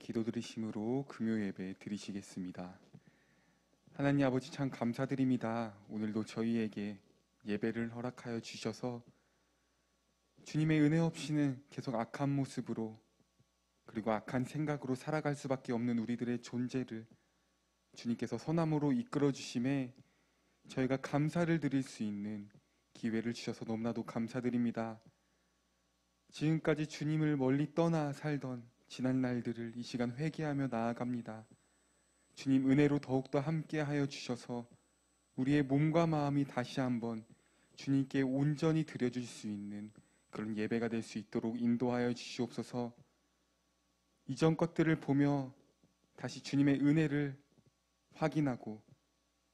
기도 드리심으로 금요 예배 드리시겠습니다. 하나님 아버지 참 감사드립니다. 오늘도 저희에게 예배를 허락하여 주셔서 주님의 은혜 없이는 계속 악한 모습으로 그리고 악한 생각으로 살아갈 수밖에 없는 우리들의 존재를 주님께서 선함으로 이끌어 주심에 저희가 감사를 드릴 수 있는 기회를 주셔서 너무나도 감사드립니다. 지금까지 주님을 멀리 떠나 살던 지난 날들을 이 시간 회개하며 나아갑니다. 주님 은혜로 더욱더 함께하여 주셔서 우리의 몸과 마음이 다시 한번 주님께 온전히 드려줄 수 있는 그런 예배가 될 수 있도록 인도하여 주시옵소서. 이전 것들을 보며 다시 주님의 은혜를 확인하고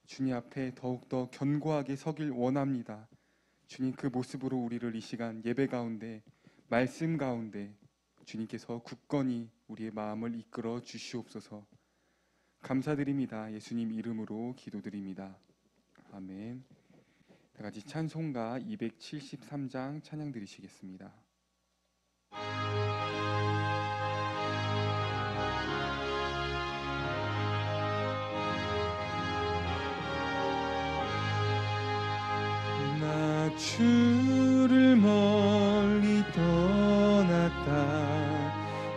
주님 앞에 더욱더 견고하게 서길 원합니다. 주님 그 모습으로 우리를 이 시간 예배 가운데 말씀 가운데 주님께서 굳건히 우리의 마음을 이끌어 주시옵소서. 감사드립니다. 예수님 이름으로 기도드립니다. 아멘. 다 같이 찬송가 273장 찬양 드리시겠습니다. 나 주를 멀리 떠났다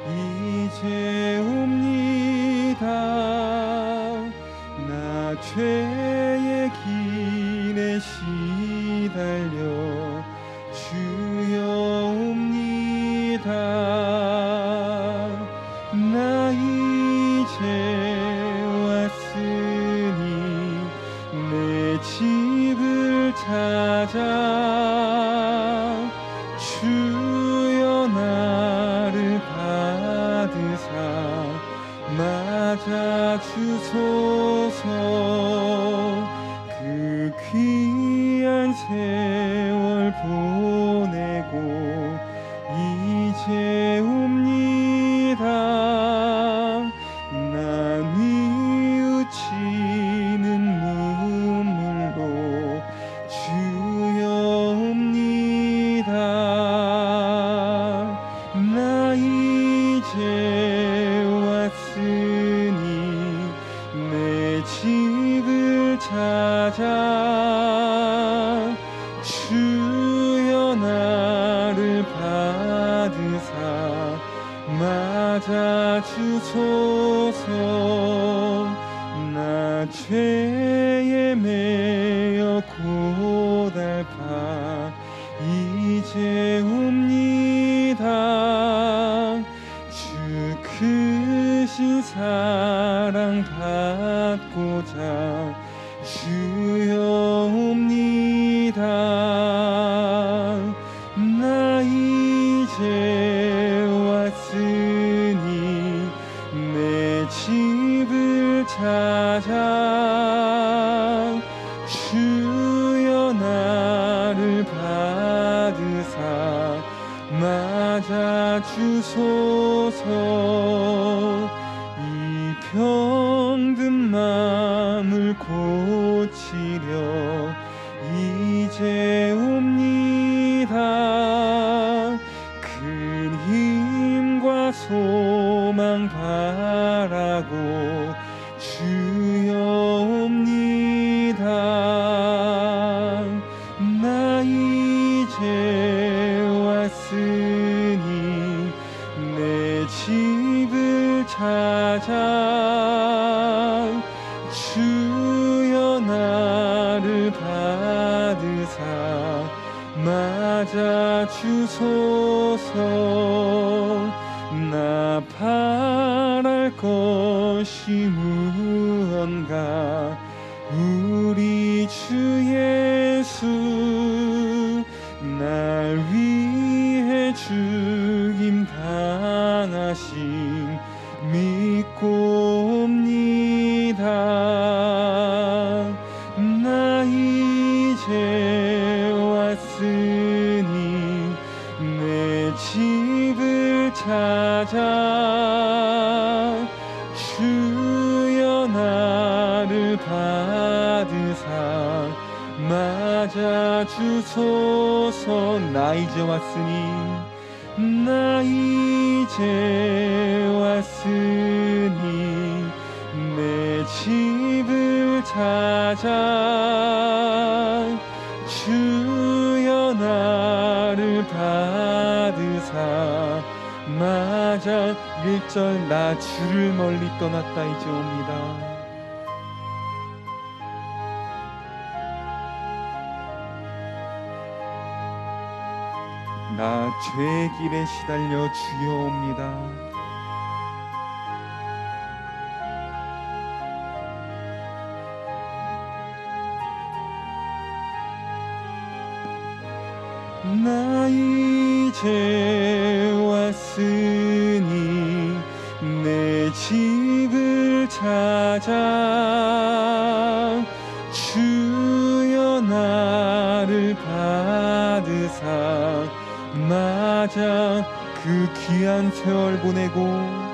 이제 옵니다. 나 죄의 길에 시달려 주여 옵니다. 나 이제 왔으니 내 집을 찾아 주여 나를 받으사 맞아 주소서. 그 귀한 세월 보내고 이제 옵니다. 난 뉘우치는 눈물로 주여 옵니다. 나 이제 왔으니 내 집을 찾아 주여 나를 받으사 맞아 주소서. 나 죄에 매여 고달파 이제 옵니다. 주 크신 사랑 받고자 주여 옵니다. 나 이제 왔으니 내 집을 찾아 주여 나를 받으사 맞아 주소서. 이 병든 마음을 고치려 이제 옵니다. 큰 힘과 소망 바라고 주여 옵니다. 나 이제 왔으니 내 집을 찾아 주여 나를 받으사 맞아 주소서. 나 바랄 것이 무언가 우리 주 예수 날 위해 죽임 당하심 믿고 옵니다. 나 이제 왔으니 내 집을 찾아 주여 나를 받으사 맞아 주소서. 나 이제 왔으니 나 이제 왔으니 내 집을 찾아 주여 나를 받으사 맞아 1절 나 주를 멀리 떠났다 이제 옵니다. 나 죄의 길에 시달려 주여 옵니다. 나 이제 왔으니 내 집을 찾아 주여 나를 받으사 맞아 그 귀한 세월 보내고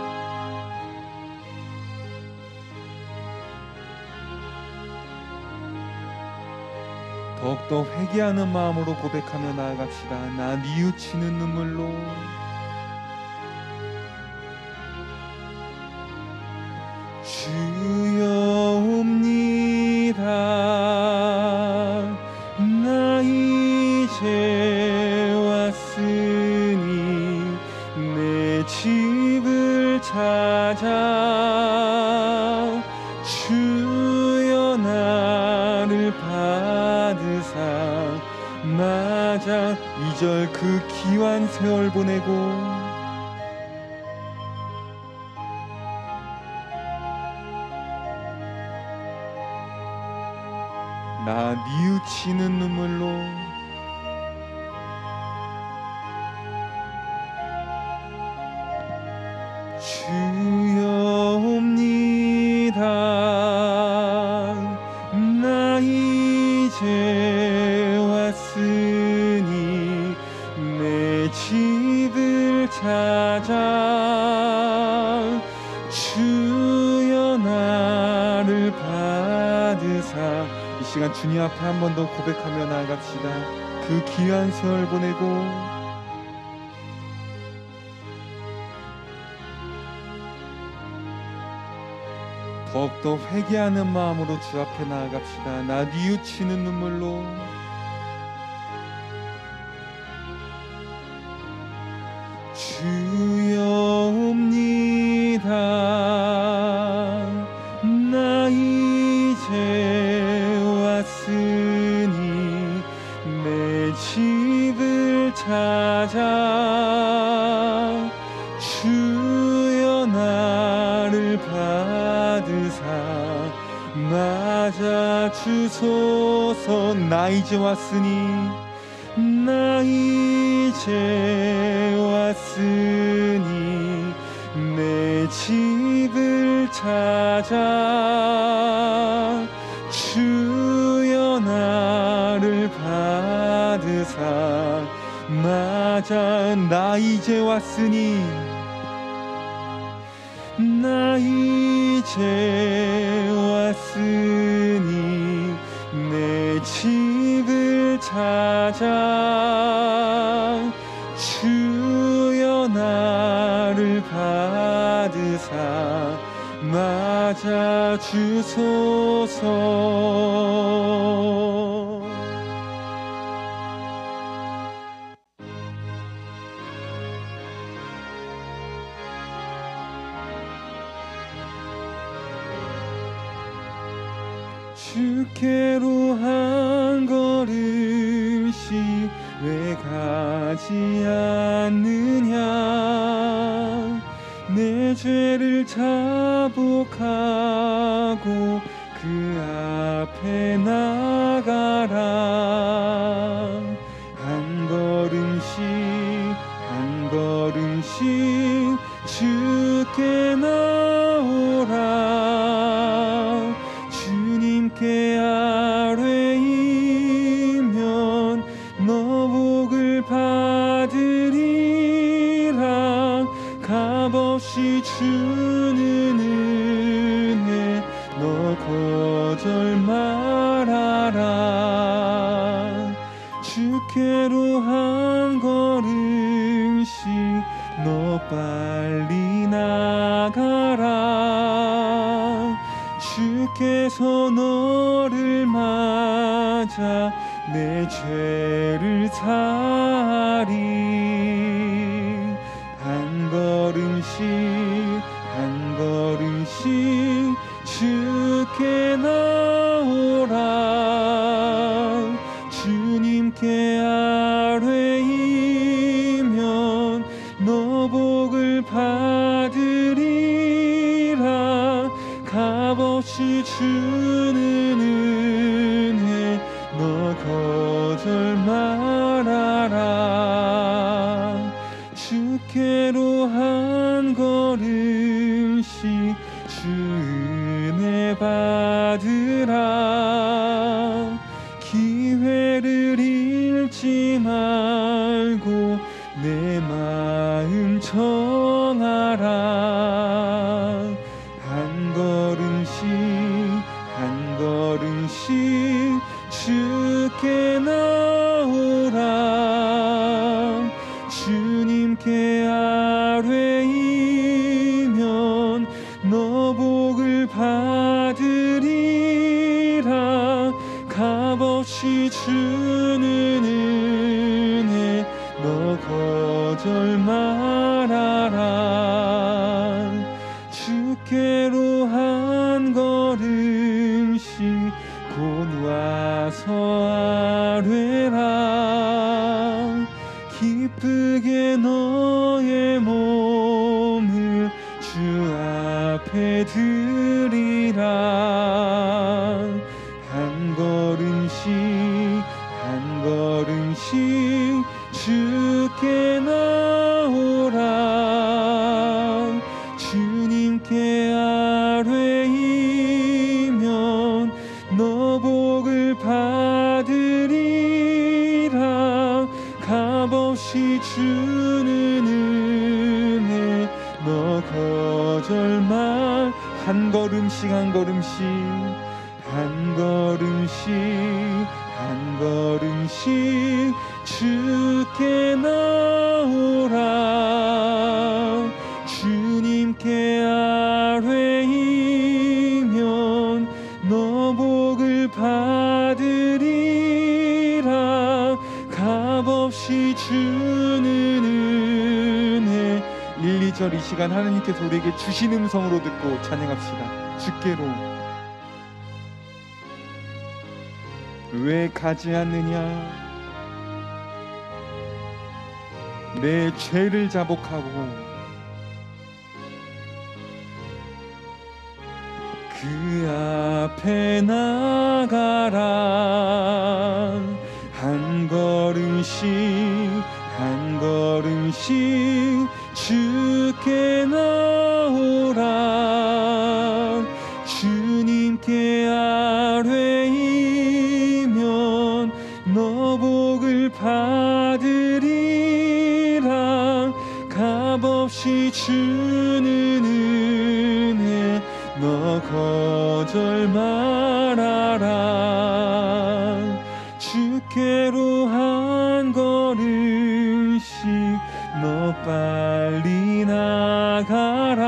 더욱더 회개하는 마음으로 고백하며 나아갑시다. 나 뉘우치는 눈물로 주여 옵니다. 나 이제 왔으니 내 집을 찾아 주여 나를 받으사 맞아 2절 그 귀한 세월 보내고 나 뉘우치는 눈물로 주여 옵니다. 나 이제 왔으니 내 집을 찾아 주여 나를 받으사 이 시간 주님 앞에 한 번 더 고백하며 나아갑시다. 그 귀한 세월 보내고 더욱더 회개하는 마음으로 주 앞에 나아갑시다. 나 뉘우치는 눈물로 주여 옵니다. 나 이제 왔으니 내 집을 찾아 주여 나를 받으사 맞아 주소서. 나 이제 왔으니 나 이제 왔으니 내 집을 찾아 주여 나를 받으사 맞아 나 이제 왔으니 나 이제 왔으니 내 집을 찾아 주여 나를 받으사 맞아 주소서. 주께로 한 걸음씩 왜 가지 않느냐. 내 죄를 자복하고 그 앞에 나가라. 한 걸음씩 한 걸음씩 주께 나오라. 주님께 아뢰이면 너 복을 받으리라. 값없이 주는 은혜 너 거절 말아라. 주께로 한 걸음씩 걸음씩 너 빨리 나가라. 주께서 너를 맞아 내 죄를 사리. 한 걸음씩 한 걸음씩 주께 나오라. 주님께 아뢰이면 너 복을 받으리라. 값없이 주는 은혜 너 거절 말아라. 주께로 한 걸음씩 주 은혜 받으라. 기회를 잃지 말고 내 마음 정하라. 한 걸음씩 한 걸음씩 주께 나오라. 주님께 아뢰이면 너 복을 받으리라. 값없이 주는 은혜 너 거절 말아라. 주께로 한 걸음씩 곧 와서 아뢰라. 기쁘게 너의 몸을 주 앞에 드리라. 한 걸음씩 한 걸음씩 주께 나오라. 주님께 아뢰이면 너 복을 받으리라. 값없이 주는 은혜 너 거절 말. 한 걸음씩 한 걸음씩 한 걸음씩 한 걸음씩 주께 나오라. 주님께 아뢰이면 너 복을 받으리라. 값없이 주는 은혜. 1, 2절 이 시간 하나님께서 우리에게 주신 음성으로 듣고 찬양합시다. 주께로. 왜 가지 않느냐? 내 죄를 자복하고 그 앞에 나가라. 한 걸음씩 한 걸음씩 주께 나오라. 주님께 아뢰이면 너 복을 받으리라. 값없이 주는 은혜 너 거절 말아라. 주께로 한 걸음씩 너 빨리 나가라.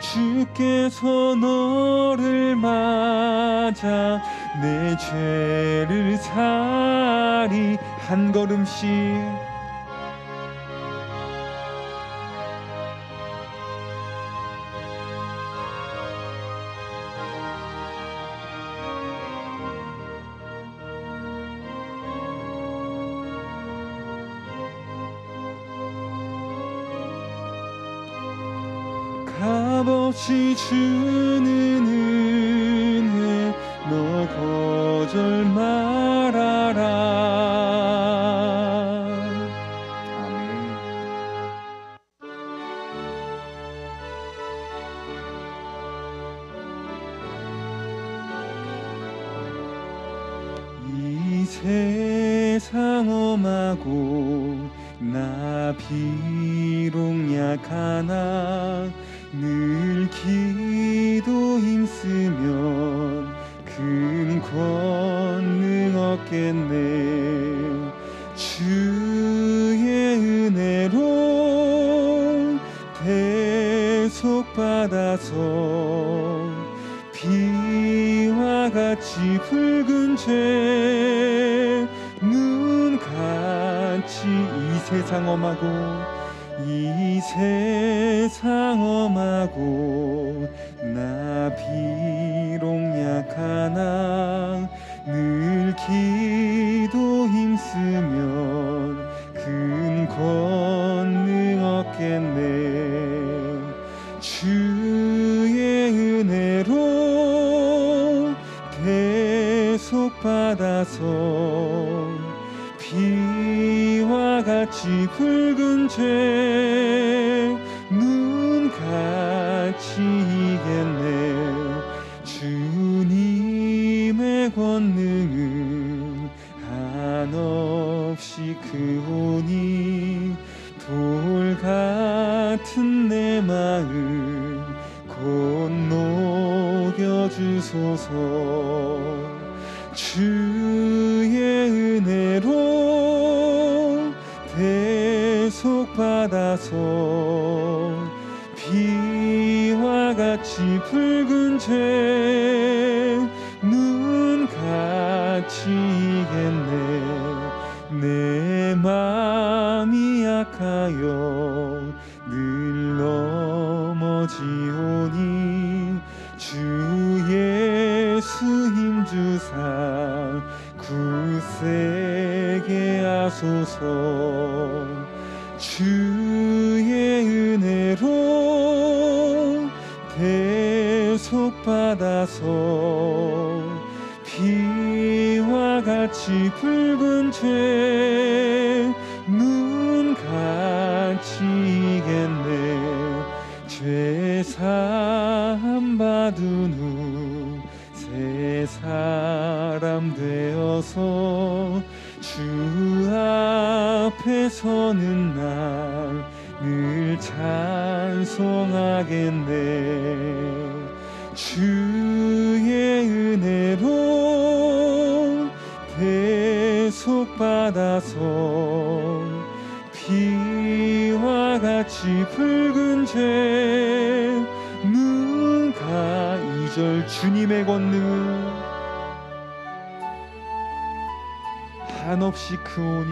주께서 너를 맞아 내 죄를 사리. 한 걸음씩 값없이 주는 은혜 너 거절 말아라. 아멘. 이 세상 험하고 나 비록 약하나 늘 기도 힘쓰면 큰 권능 얻겠네. 주의 받아서 비와 같이 붉은 죄 눈같이 이 세상 엄하고 나 비록 약하나 늘 기도 힘쓰면 큰 권능 얻겠네. 주의 은혜로 대속받아서 비와 같이 붉은 죄 눈같이 이겠네. 주님의 권능은 한없이 크오니 돌 같은 내 마음 곧 녹여주소서. 주의 은혜로 대속받아서 비와 같이 붉은 죄 눈같이 이겠네. 내 맘이 약하여 늘 넘어지오니 주 예수 힘주사 굳세게 하소서. 주의 은혜로 대속받아서 비와 같이 붉은 죄 눈같이 이겠네. 죄 사함 받은 후 새 사람 되어서 주 앞에 서는 날 늘 찬송하겠네. 주의 은혜로 대속받아서 비와 같이 붉은 죄 눈가 2절 주님의 권능 한없이 크오니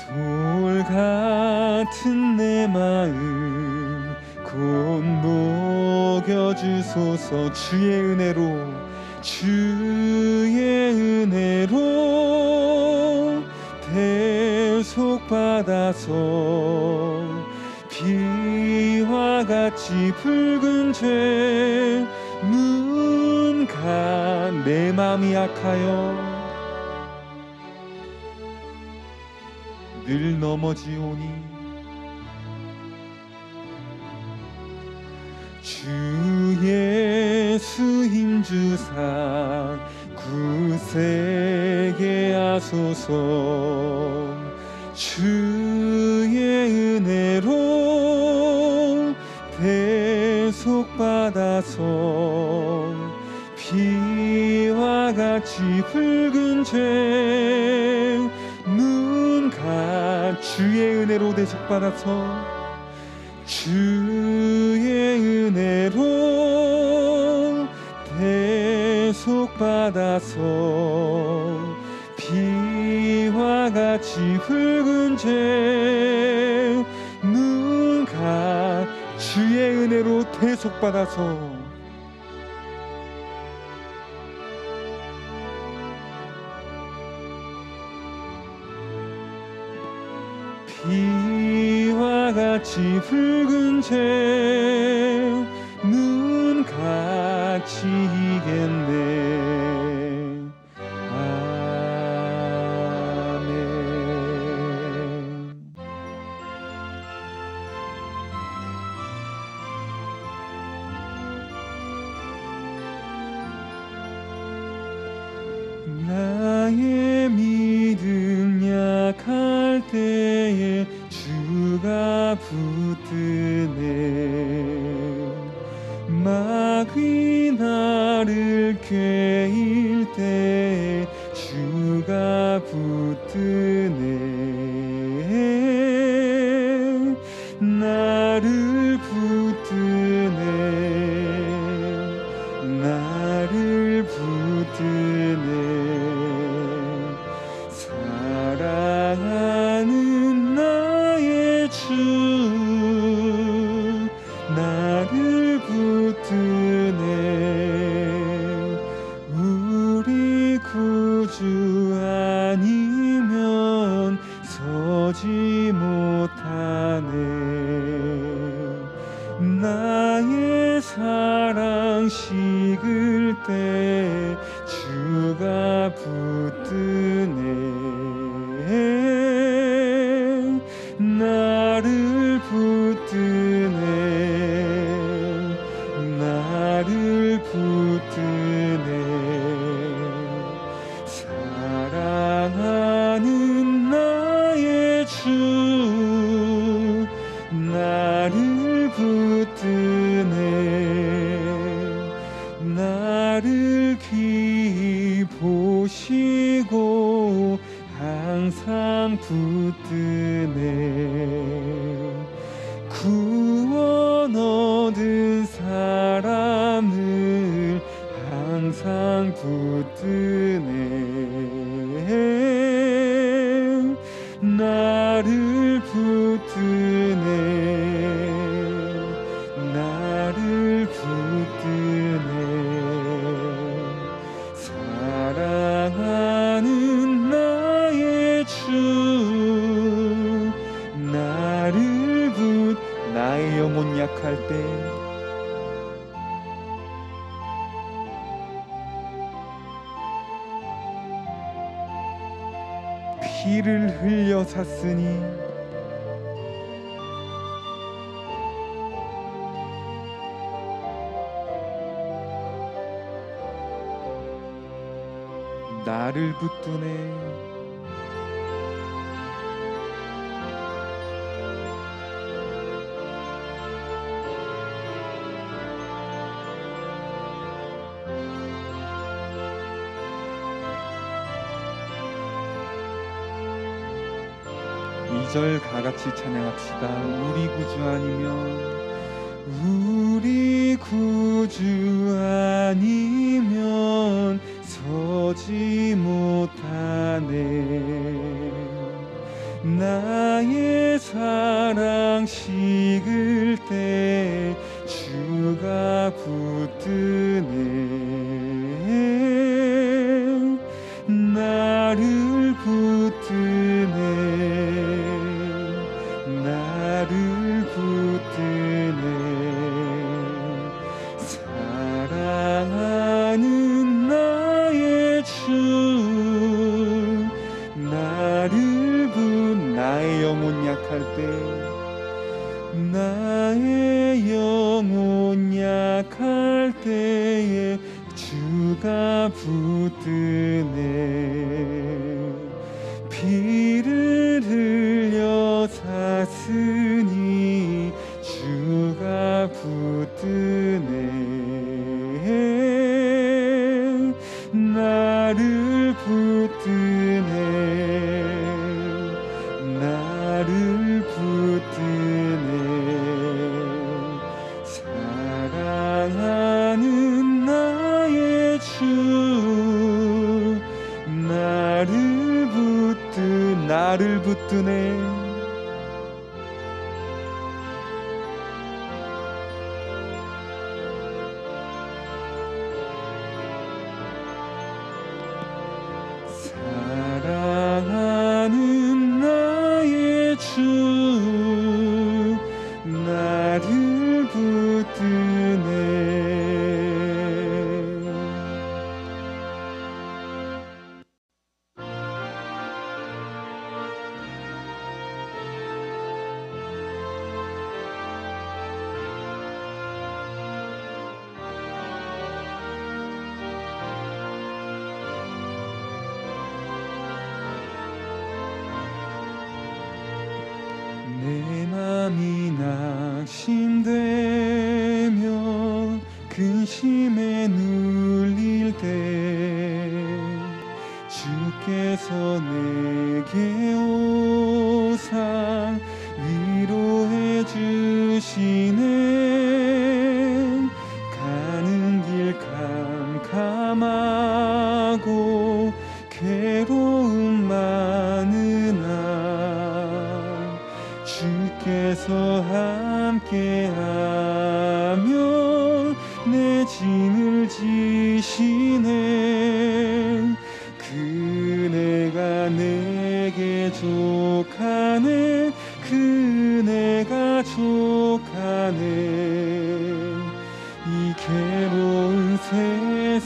돌 같은 내 마음 곧 녹여주소서. 주의 은혜로 대속받아서 비와 같이 붉은 죄 눈가 내 맘이 약하여 늘 넘어지오니 주 예수 힘주사 굳세게 하소서. 주의 은혜로 대속받아서 비와 같이 붉은 죄 눈가 주의 은혜로 대속받아서 주의 은혜로 대속받아서 비와 같이 붉은 죄 눈가 주의 은혜로 대속받아서 비와 같이 붉은 죄 눈같이 이겠네. 아멘. 나의 믿음 약할 때에 주가 붙드네. 마귀 나를 꾀일 때에 주가 붙드네. 붙드네. 우리 구주 아니면 서지 못하네. 나의 사랑 식을 때 주가 붙드네. 나를 붙드네. 나를 붙드네. 사랑하는 나의 주 나를 붙드네. 나를 귀히 보시고 항상 붙드네. 구원 얻은 사람을 항상 붙드네. 나를 붙드네. 나를 붙드네. 사랑하는 나의 주 나를 나의 영혼 약할 때 피를 흘려 샀으니 나를 붙드네. 이 절 다 같이 찬양합시다. 우리 구주 아니면 우리 구주 아니면 서지 못하네. 나의 사랑 식을 때 주가 붙드네. 나를 붙드네. 나를 붙드네. 사랑하는 나의 주 나를 나의 영혼 약할 때 나의 영혼 약할 때에 주가 붙드네. 피를 흘려 샀으니 주가 붙드네. 나를 붙드네. 나를 붙드네. 사랑하는 나의 주 나를 붙드네. 사랑하는 나의 주 나를 붙드네. 내 맘이 낙심되며 근심에 눌릴 때 주께서 내게 오사 위로해 주시네. 가는 길 캄캄하고 괴로움 많으나 주께서 함께하며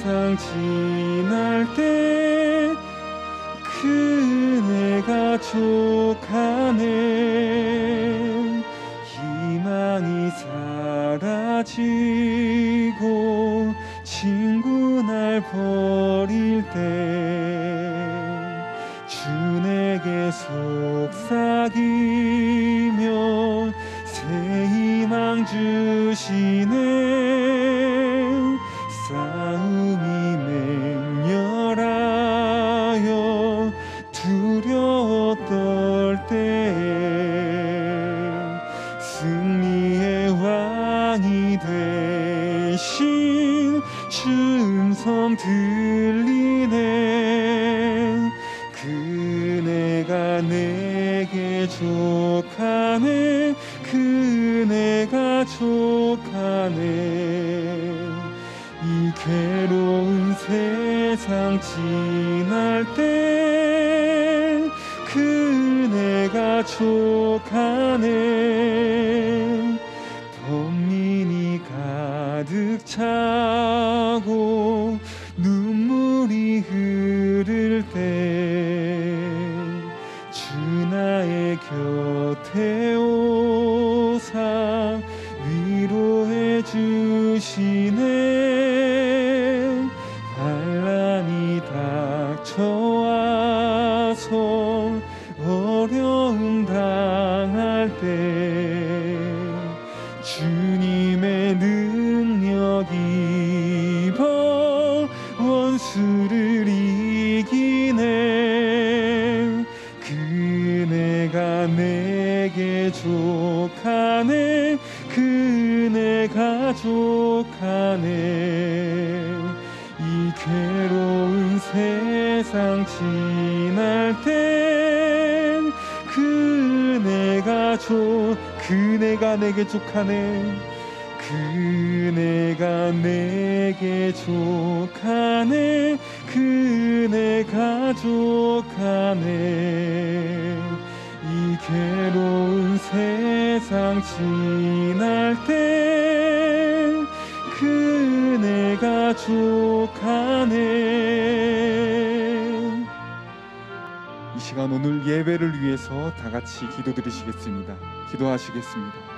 세상 지날 때 그네가 족하네. 희망이 사라지고 친구 날 버릴 때 주 내게 속삭이며 새 희망 주시네. 싸움이 맹렬하여 두려워 떨 때에 승리의 왕이 되신 주 음성 들리네. 그네가 내게 족하네. 그네가 족하네. 이 괴로운 세상 지날 때 그네가 족하네. 범민이 가득 차고 눈물이 흐를 때 주 나의 곁에 오사 위로해 주시네. 환난이 닥쳐와서 어려움 당할 때 주님의 능력 입어 원수를 이기네. 그네가 내게 족하네. 그네가 족하네. 이 괴로운 세상 지날 땐 그네가 내게 족하네. 그네가 내게 족하네. 그네가 족하네. 이 괴로운 세상 지날 땐 그네가 족하네. 이 시간 오늘 예배를 위해서 다 같이 기도드리시겠습니다. 기도하시겠습니다.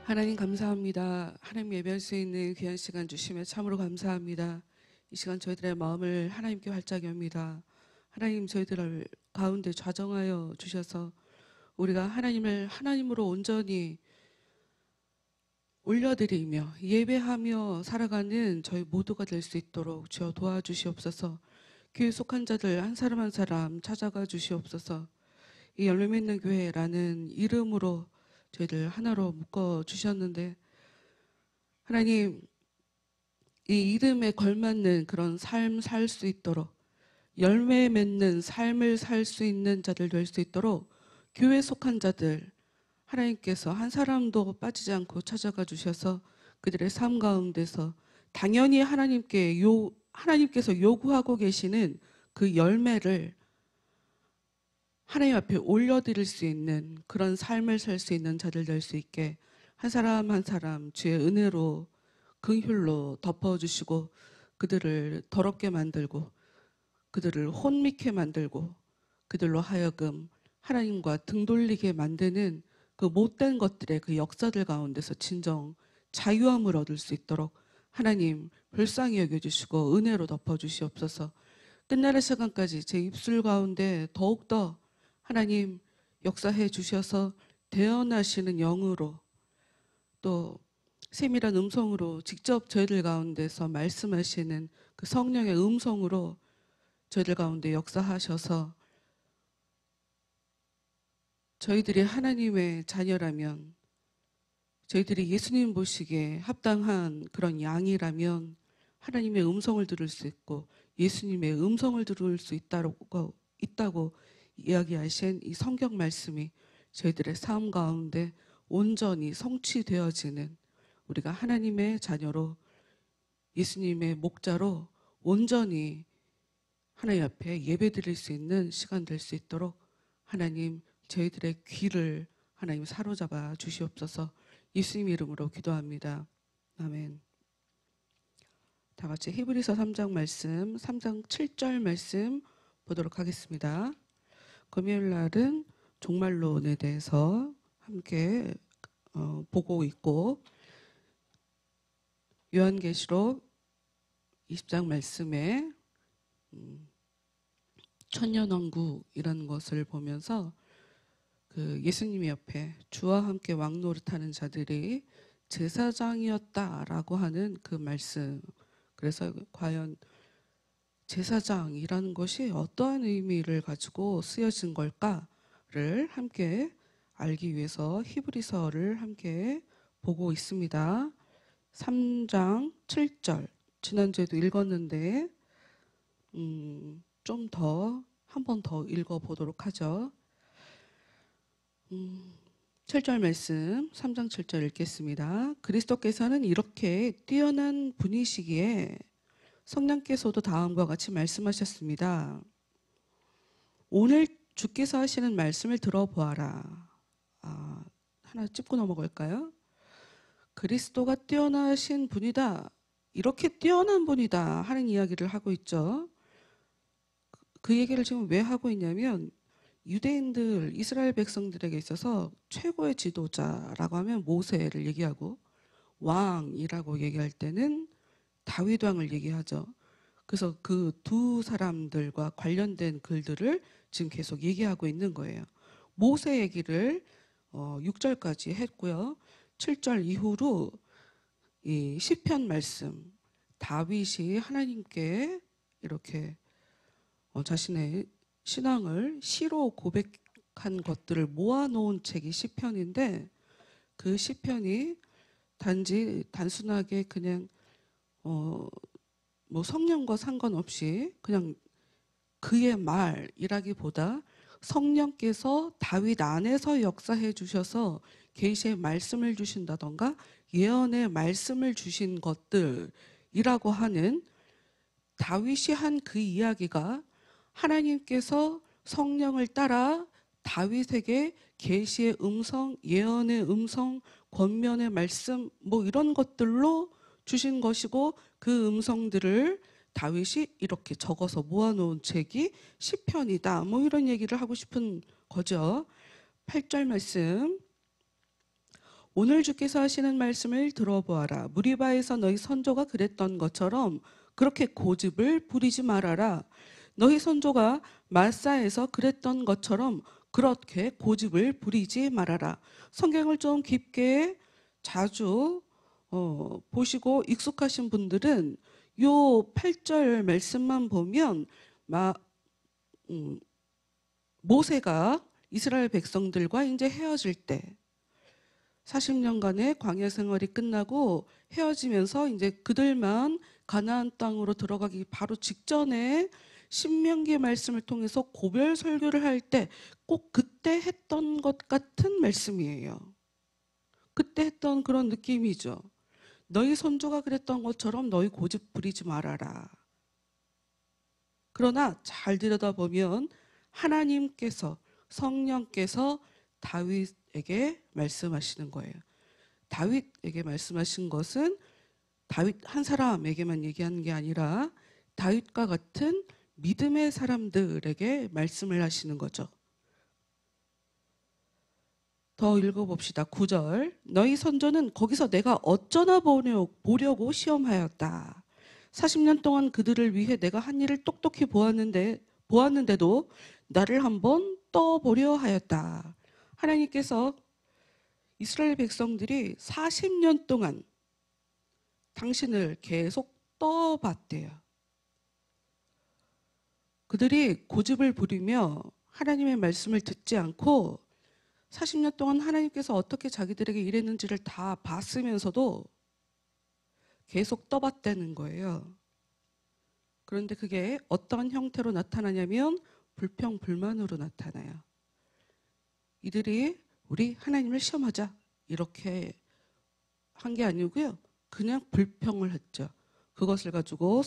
하나님 감사합니다. 하나님 예배할 수 있는 귀한 시간 주시며 참으로 감사합니다. 이 시간 저희들의 마음을 하나님께 활짝 엽니다. 하나님 저희들을 가운데 좌정하여 주셔서 우리가 하나님을 하나님으로 온전히 올려드리며 예배하며 살아가는 저희 모두가 될 수 있도록 주여 도와주시옵소서. 교회 속한 자들 한 사람 한 사람 찾아가 주시옵소서. 이 열매 맺는 교회라는 이름으로 저희들 하나로 묶어 주셨는데 하나님 이 이름에 걸맞는 그런 삶 살 수 있도록 열매 맺는 삶을 살 수 있는 자들 될 수 있도록 교회 속한 자들 하나님께서 한 사람도 빠지지 않고 찾아가 주셔서 그들의 삶 가운데서 당연히 하나님께서 요구하고 계시는 그 열매를 하나님 앞에 올려드릴 수 있는 그런 삶을 살 수 있는 자들 될 수 있게 한 사람 한 사람 주의 은혜로 긍휼로 덮어주시고 그들을 더럽게 만들고 그들을 혼미케 만들고 그들로 하여금 하나님과 등 돌리게 만드는 그 못된 것들의 그 역사들 가운데서 진정 자유함을 얻을 수 있도록 하나님 불쌍히 여겨주시고 은혜로 덮어주시옵소서. 끝날의 시간까지 제 입술 가운데 더욱더 하나님 역사해 주셔서 대언하시는 영으로 또 세밀한 음성으로 직접 저희들 가운데서 말씀하시는 그 성령의 음성으로 저희들 가운데 역사하셔서 저희들이 하나님의 자녀라면 저희들이 예수님 보시기에 합당한 그런 양이라면 하나님의 음성을 들을 수 있고 예수님의 음성을 들을 수 있다고 이야기하신 이 성경 말씀이 저희들의 삶 가운데 온전히 성취되어지는 우리가 하나님의 자녀로 예수님의 목자로 온전히 하나님 앞에 예배드릴 수 있는 시간 될 수 있도록 하나님 저희들의 귀를 하나님 사로잡아 주시옵소서. 예수님 이름으로 기도합니다. 아멘. 다 같이 히브리서 3장 말씀 3장 7절 말씀 보도록 하겠습니다. 금요일 날은 종말론에 대해서 함께 보고 있고 요한계시록 20장 말씀에 천년왕국이라는 것을 보면서 그 예수님 옆에 주와 함께 왕노릇하는 자들이 제사장이었다라고 하는 그 말씀. 그래서 과연 제사장이라는 것이 어떠한 의미를 가지고 쓰여진 걸까를 함께 알기 위해서 히브리서를 함께 보고 있습니다. 3장 7절 지난주에도 읽었는데 좀 더 한 번 더 읽어보도록 하죠. 7절 말씀 3장 7절 읽겠습니다. 그리스도께서는 이렇게 뛰어난 분이시기에 성령께서도 다음과 같이 말씀하셨습니다. 오늘 주께서 하시는 말씀을 들어보아라. 하나 짚고 넘어갈까요? 그리스도가 뛰어나신 분이다. 이렇게 뛰어난 분이다 하는 이야기를 하고 있죠. 그 얘기를 지금 왜 하고 있냐면 유대인들, 이스라엘 백성들에게 있어서 최고의 지도자라고 하면 모세를 얘기하고 왕이라고 얘기할 때는 다윗 왕을 얘기하죠. 그래서 그 두 사람들과 관련된 글들을 지금 계속 얘기하고 있는 거예요. 모세 얘기를 6절까지 했고요. 7절 이후로 이 시편 말씀, 다윗이 하나님께 이렇게 자신의 신앙을 시로 고백한 것들을 모아놓은 책이 시편인데 그 시편이 단순하게 그냥 뭐 성령과 상관없이 그냥 그의 말이라기보다 성령께서 다윗 안에서 역사해 주셔서 계시의 말씀을 주신다던가 예언의 말씀을 주신 것들이라고 하는 다윗이 한 그 이야기가 하나님께서 성령을 따라 다윗에게 계시의 음성, 예언의 음성, 권면의 말씀 뭐 이런 것들로 주신 것이고 그 음성들을 다윗이 이렇게 적어서 모아놓은 책이 시편이다. 뭐 이런 얘기를 하고 싶은 거죠. 8절 말씀. 오늘 주께서 하시는 말씀을 들어보아라. 무리바에서 너희 선조가 그랬던 것처럼 그렇게 고집을 부리지 말아라. 너희 선조가 마사에서 그랬던 것처럼 그렇게 고집을 부리지 말아라. 성경을 좀 깊게 자주 보시고 익숙하신 분들은 요 8절 말씀만 보면 모세가 이스라엘 백성들과 이제 헤어질 때 40년간의 광야 생활이 끝나고 헤어지면서 이제 그들만 가나안 땅으로 들어가기 바로 직전에 신명기 말씀을 통해서 고별 설교를 할 때 꼭 그때 했던 것 같은 말씀이에요. 그때 했던 그런 느낌이죠. 너희 선조가 그랬던 것처럼 너희 고집 부리지 말아라. 그러나 잘 들여다보면 하나님께서 성령께서 다윗에게 말씀하시는 거예요. 다윗에게 말씀하신 것은 다윗 한 사람에게만 얘기하는 게 아니라 다윗과 같은 믿음의 사람들에게 말씀을 하시는 거죠. 더 읽어봅시다. 9절. 너희 선조는 거기서 내가 어쩌나 보려고 시험하였다. 40년 동안 그들을 위해 내가 한 일을 똑똑히 보았는데도 나를 한번 떠보려 하였다. 하나님께서 이스라엘 백성들이 40년 동안 당신을 계속 떠봤대요. 그들이 고집을 부리며 하나님의 말씀을 듣지 않고 40년 동안 하나님께서 어떻게 자기들에게 일했는지를 다 봤으면서도 계속 떠봤다는 거예요. 그런데 그게 어떠한 형태로 나타나냐면 불평불만으로 나타나요. 이들이 우리 하나님을 시험하자 이렇게 한 게 아니고요. 그냥 불평을 했죠. 그것을 가지고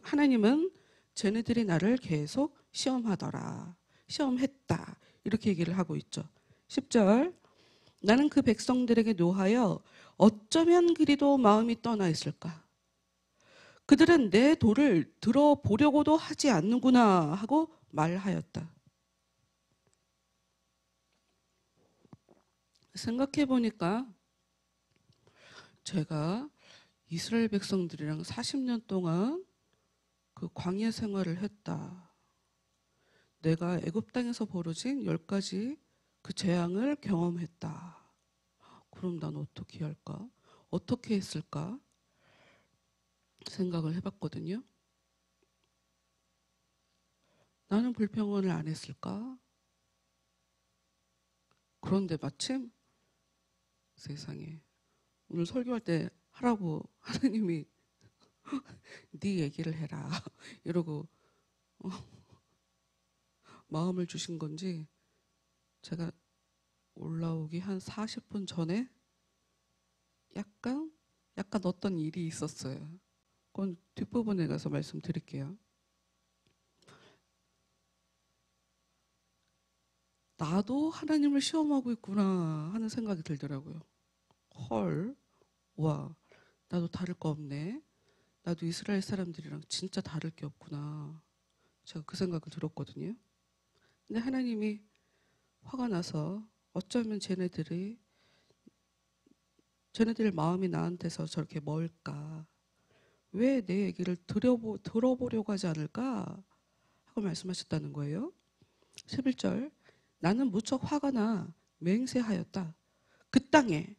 하나님은 쟤네들이 나를 계속 시험하더라. 시험했다. 이렇게 얘기를 하고 있죠. 10절. 나는 그 백성들에게 노하여 어쩌면 그리도 마음이 떠나 있을까. 그들은 내 도를 들어보려고도 하지 않는구나 하고 말하였다. 생각해 보니까 제가 이스라엘 백성들이랑 40년 동안 그 광야 생활을 했다. 내가 애굽 땅에서 벌어진 10가지 그 재앙을 경험했다. 그럼 난 어떻게 할까? 어떻게 했을까? 생각을 해봤거든요. 나는 불평을 안 했을까? 그런데 마침 세상에 오늘 설교할 때 하라고 하나님이 네 얘기를 해라 이러고 마음을 주신 건지 제가 올라오기 한 40분 전에 약간 어떤 일이 있었어요. 그건 뒷부분에 가서 말씀드릴게요. 나도 하나님을 시험하고 있구나 하는 생각이 들더라고요. 헐, 와, 나도 다를 거 없네. 나도 이스라엘 사람들이랑 진짜 다를 게 없구나. 제가 그 생각을 들었거든요. 근데 하나님이 화가 나서 어쩌면 쟤네들 마음이 나한테서 저렇게 멀까? 왜 내 얘기를 들어보려고 하지 않을까? 하고 말씀하셨다는 거예요. 11절. 나는 무척 화가 나 맹세하였다. 그 땅에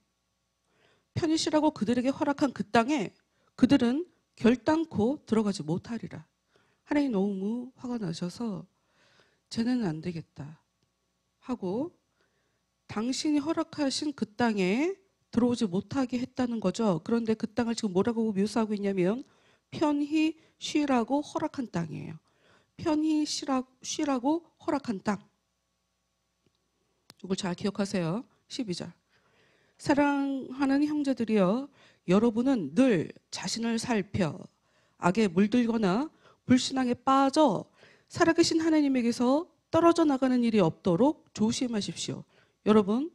편히 쉬라고 그들에게 허락한 그 땅에 그들은 결단코 들어가지 못하리라. 하나님 너무 화가 나셔서 쟤네는 안 되겠다 하고 당신이 허락하신 그 땅에 들어오지 못하게 했다는 거죠. 그런데 그 땅을 지금 뭐라고 묘사하고 있냐면 편히 쉬라고 허락한 땅이에요. 편히 쉬라고 허락한 땅. 이걸 잘 기억하세요. 12절. 사랑하는 형제들이여, 여러분은 늘 자신을 살펴 악에 물들거나 불신앙에 빠져 살아계신 하나님에게서 떨어져 나가는 일이 없도록 조심하십시오. 여러분,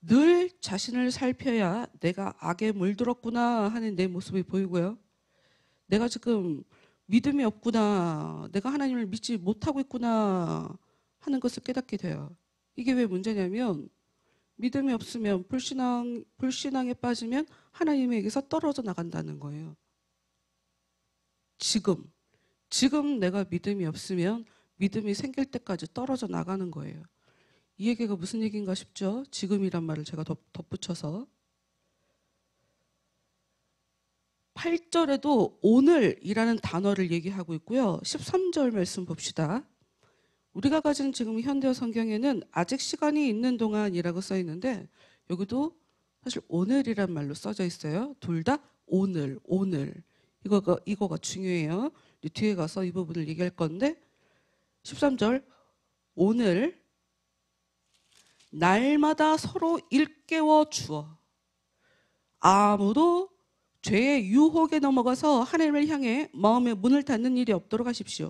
늘 자신을 살펴야 내가 악에 물들었구나 하는 내 모습이 보이고요. 내가 지금 믿음이 없구나, 내가 하나님을 믿지 못하고 있구나 하는 것을 깨닫게 돼요. 이게 왜 문제냐면 믿음이 없으면 불신앙에 빠지면 하나님에게서 떨어져 나간다는 거예요. 지금 내가 믿음이 없으면 믿음이 생길 때까지 떨어져 나가는 거예요. 이 얘기가 무슨 얘기인가 싶죠? 지금이란 말을 제가 덧붙여서 8절에도 오늘이라는 단어를 얘기하고 있고요. 13절 말씀 봅시다. 우리가 가진 지금 현대어 성경에는 아직 시간이 있는 동안이라고 써 있는데 여기도 사실 오늘이란 말로 써져 있어요. 둘 다 오늘. 이거가 중요해요. 뒤에 가서 이 부분을 얘기할 건데 13절 오늘 날마다 서로 일깨워 주어 아무도 죄의 유혹에 넘어가서 하나님을 향해 마음의 문을 닫는 일이 없도록 하십시오.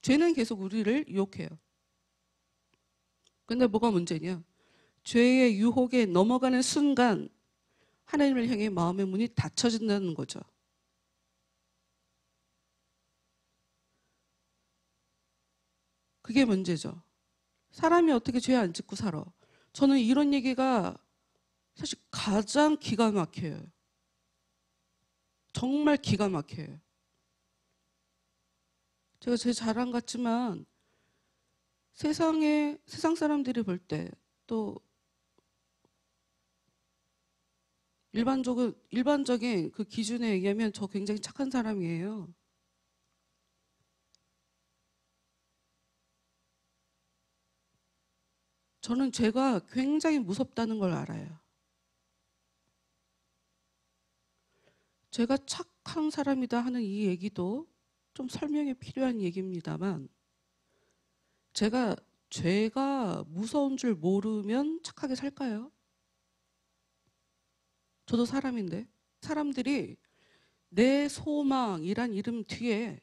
죄는 계속 우리를 유혹해요. 근데 뭐가 문제냐? 죄의 유혹에 넘어가는 순간 하나님을 향해 마음의 문이 닫혀진다는 거죠. 그게 문제죠. 사람이 어떻게 죄 안 짓고 살아? 저는 이런 얘기가 사실 가장 기가 막혀요. 정말 기가 막혀요. 제가 제 자랑 같지만 세상 사람들이 볼 때 또 일반적인 그 기준에 의하면 저 굉장히 착한 사람이에요. 저는 죄가 굉장히 무섭다는 걸 알아요. 제가 착한 사람이다 하는 이 얘기도 좀 설명이 필요한 얘기입니다만, 제가 죄가 무서운 줄 모르면 착하게 살까요? 저도 사람인데, 사람들이 내 소망이란 이름 뒤에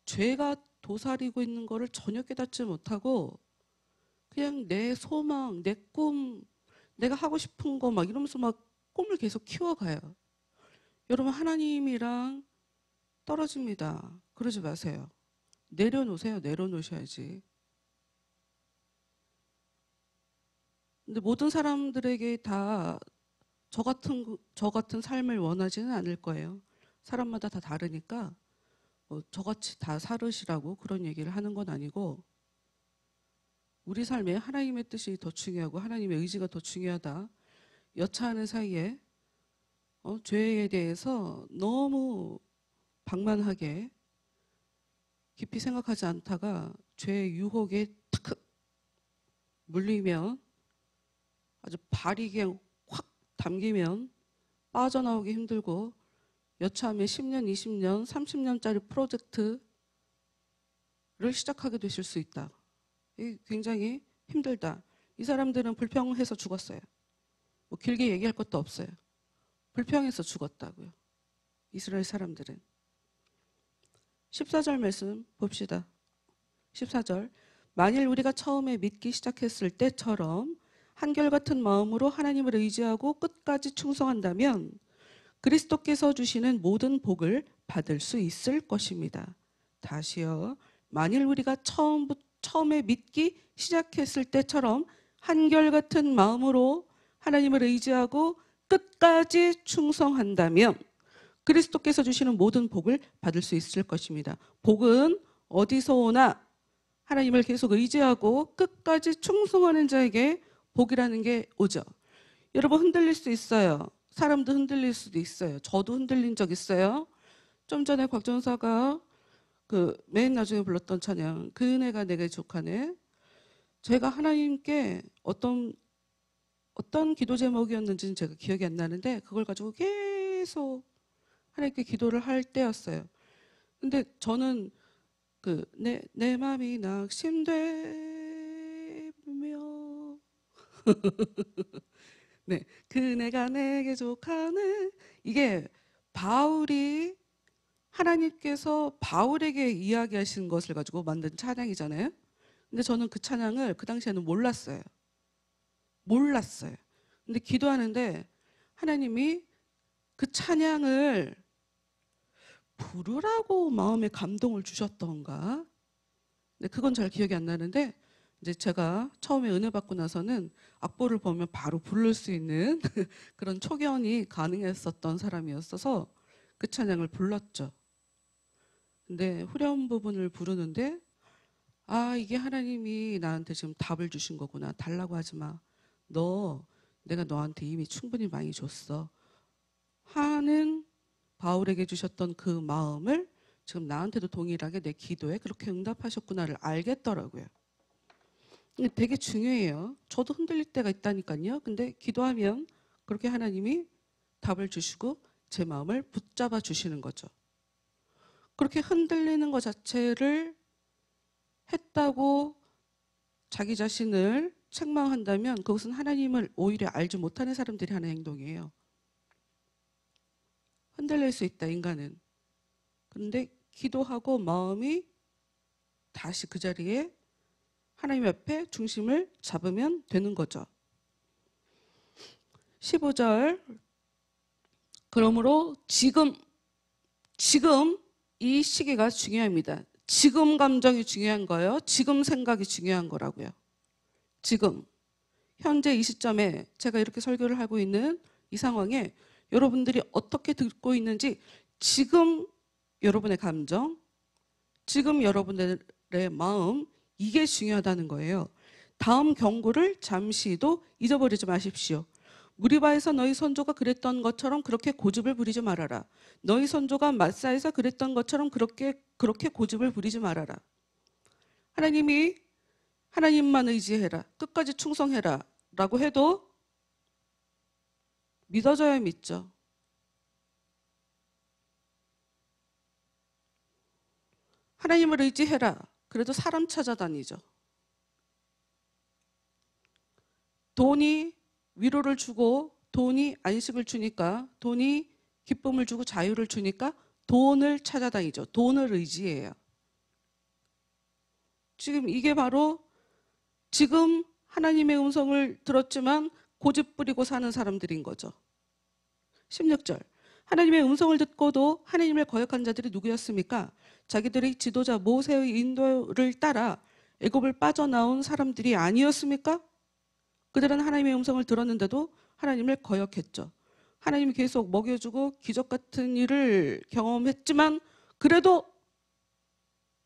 죄가 도사리고 있는 거를 전혀 깨닫지 못하고 그냥 내 소망, 내 꿈, 내가 하고 싶은 거 막 이러면서 막 꿈을 계속 키워가요. 여러분, 하나님이랑 떨어집니다. 그러지 마세요. 내려놓으세요. 내려놓으셔야지. 근데 모든 사람들에게 다 저 같은 삶을 원하지는 않을 거예요. 사람마다 다 다르니까 뭐 저같이 다 살으시라고 그런 얘기를 하는 건 아니고, 우리 삶에 하나님의 뜻이 더 중요하고 하나님의 의지가 더 중요하다. 여차하는 사이에 죄에 대해서 너무 방만하게 깊이 생각하지 않다가 죄의 유혹에 탁 물리면, 아주 발이 그냥 확 담기면 빠져나오기 힘들고, 여차하면 10년, 20년, 30년짜리 프로젝트를 시작하게 되실 수 있다. 이게 굉장히 힘들다. 이 사람들은 불평해서 죽었어요. 뭐 길게 얘기할 것도 없어요. 불평해서 죽었다고요. 이스라엘 사람들은. 14절 말씀 봅시다. 14절. 만일 우리가 처음에 믿기 시작했을 때처럼 한결같은 마음으로 하나님을 의지하고 끝까지 충성한다면 그리스도께서 주시는 모든 복을 받을 수 있을 것입니다. 다시요. 만일 우리가 처음에 믿기 시작했을 때처럼 한결같은 마음으로 하나님을 의지하고 끝까지 충성한다면 그리스도께서 주시는 모든 복을 받을 수 있을 것입니다. 복은 어디서 오나? 하나님을 계속 의지하고 끝까지 충성하는 자에게 복이라는 게 오죠. 여러분, 흔들릴 수 있어요. 사람도 흔들릴 수도 있어요. 저도 흔들린 적 있어요. 좀 전에 곽전사가 맨 나중에 불렀던 찬양, 그 은혜가 내게 족하네. 제가 하나님께 어떤 기도 제목이었는지는 제가 기억이 안 나는데 그걸 가지고 계속 하나님께 기도를 할 때였어요. 근데 저는 내 마음이 낙심되며 네, 그네가 내게 족하네. 이게 바울이 하나님께서 바울에게 이야기하신 것을 가지고 만든 찬양이잖아요. 근데 저는 그 찬양을 그 당시에는 몰랐어요. 근데 기도하는데 하나님이 그 찬양을 부르라고 마음에 감동을 주셨던가. 근데 그건 잘 기억이 안 나는데, 이제 제가 처음에 은혜 받고 나서는 악보를 보면 바로 부를 수 있는 그런 초견이 가능했었던 사람이었어서 그 찬양을 불렀죠. 근데 후렴 부분을 부르는데, 아, 이게 하나님이 나한테 지금 답을 주신 거구나. 달라고 하지 마. 내가 너한테 이미 충분히 많이 줬어 하는 바울에게 주셨던 그 마음을 지금 나한테도 동일하게 내 기도에 그렇게 응답하셨구나를 알겠더라고요. 되게 중요해요. 저도 흔들릴 때가 있다니까요. 근데 기도하면 그렇게 하나님이 답을 주시고 제 마음을 붙잡아 주시는 거죠. 그렇게 흔들리는 것 자체를 했다고 자기 자신을 책망한다면 그것은 하나님을 오히려 알지 못하는 사람들이 하는 행동이에요. 흔들릴 수 있다, 인간은. 그런데 기도하고 마음이 다시 그 자리에 하나님 앞에 중심을 잡으면 되는 거죠. 15절. 그러므로 지금 이 시기가 중요합니다. 지금 감정이 중요한 거예요. 지금 생각이 중요한 거라고요. 지금 현재 이 시점에 제가 이렇게 설교를 하고 있는 이 상황에 여러분들이 어떻게 듣고 있는지 지금 여러분의 감정, 지금 여러분들의 마음, 이게 중요하다는 거예요. 다음 경고를 잠시도 잊어버리지 마십시오. 무리바에서 너희 선조가 그랬던 것처럼 그렇게 고집을 부리지 말아라. 너희 선조가 마사에서 그랬던 것처럼 그렇게 고집을 부리지 말아라. 하나님이 하나님만 의지해라, 끝까지 충성해라 라고 해도 믿어줘야 믿죠. 하나님을 의지해라. 그래도 사람 찾아다니죠. 돈이 위로를 주고 돈이 안식을 주니까, 돈이 기쁨을 주고 자유를 주니까 돈을 찾아다니죠. 돈을 의지해요. 지금 이게 바로 지금 하나님의 음성을 들었지만 고집 부리고 사는 사람들인 거죠. 16절. 하나님의 음성을 듣고도 하나님을 거역한 자들이 누구였습니까? 자기들의 지도자 모세의 인도를 따라 애굽을 빠져나온 사람들이 아니었습니까? 그들은 하나님의 음성을 들었는데도 하나님을 거역했죠. 하나님이 계속 먹여주고 기적 같은 일을 경험했지만 그래도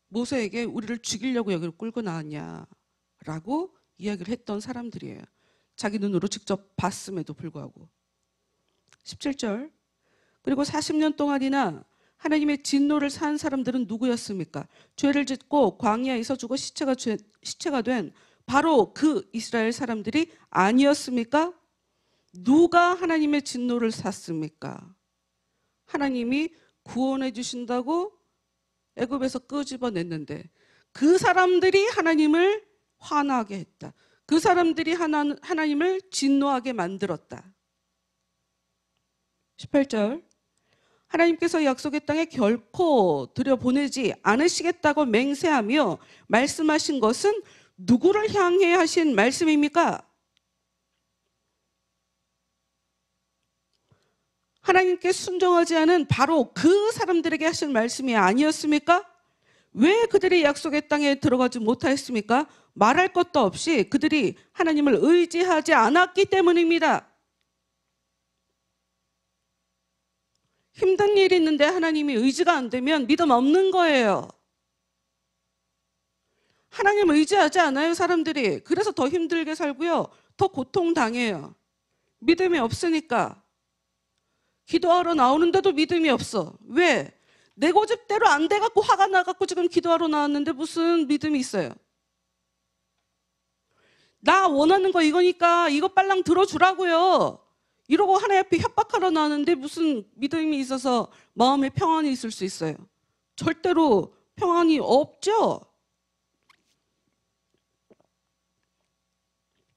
모세에게 우리를 죽이려고 여기를 끌고 나왔냐라고 이야기를 했던 사람들이에요. 자기 눈으로 직접 봤음에도 불구하고. 17절. 그리고 40년 동안이나 하나님의 진노를 산 사람들은 누구였습니까? 죄를 짓고 광야에서 죽어 시체가 된 바로 그 이스라엘 사람들이 아니었습니까? 누가 하나님의 진노를 샀습니까? 하나님이 구원해 주신다고 애굽에서 끄집어냈는데 그 사람들이 하나님을 화나게 했다. 그 사람들이 하나님을 진노하게 만들었다. 18절. 하나님께서 약속의 땅에 결코 들여보내지 않으시겠다고 맹세하며 말씀하신 것은 누구를 향해 하신 말씀입니까? 하나님께 순종하지 않은 바로 그 사람들에게 하신 말씀이 아니었습니까? 왜 그들이 약속의 땅에 들어가지 못하였습니까? 말할 것도 없이 그들이 하나님을 의지하지 않았기 때문입니다. 힘든 일이 있는데 하나님이 의지가 안 되면 믿음 없는 거예요. 하나님 의지하지 않아요, 사람들이. 그래서 더 힘들게 살고요. 더 고통당해요. 믿음이 없으니까. 기도하러 나오는데도 믿음이 없어. 왜? 내 고집대로 안 돼갖고 화가 나갖고 지금 기도하러 나왔는데 무슨 믿음이 있어요? 나 원하는 거 이거니까 이거 빨랑 들어주라고요. 이러고 하나님 앞에 협박하러 나왔는데 무슨 믿음이 있어서 마음에 평안이 있을 수 있어요? 절대로 평안이 없죠.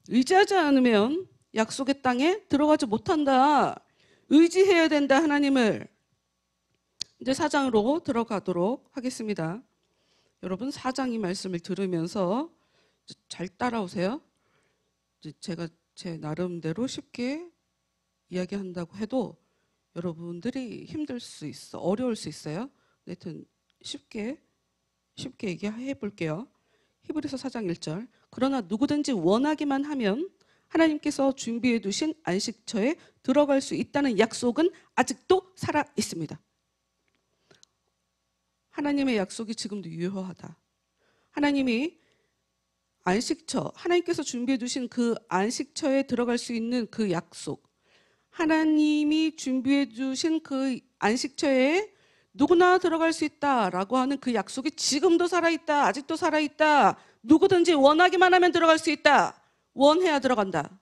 의지하지 않으면 약속의 땅에 들어가지 못한다. 의지해야 된다, 하나님을. 이제 4장으로 들어가도록 하겠습니다. 여러분 4장 이 말씀을 들으면서 잘 따라오세요. 제가 제 나름대로 쉽게 이야기한다고 해도 여러분들이 힘들 수 있어, 어려울 수 있어요. 하여튼 쉽게 얘기해 볼게요. 히브리서 4장 1절. 그러나 누구든지 원하기만 하면 하나님께서 준비해 두신 안식처에 들어갈 수 있다는 약속은 아직도 살아 있습니다. 하나님의 약속이 지금도 유효하다. 하나님이 안식처, 하나님께서 준비해 두신 그 안식처에 들어갈 수 있는 그 약속, 하나님이 준비해 주신 그 안식처에 누구나 들어갈 수 있다라고 하는 그 약속이 지금도 살아있다. 아직도 살아있다. 누구든지 원하기만 하면 들어갈 수 있다. 원해야 들어간다.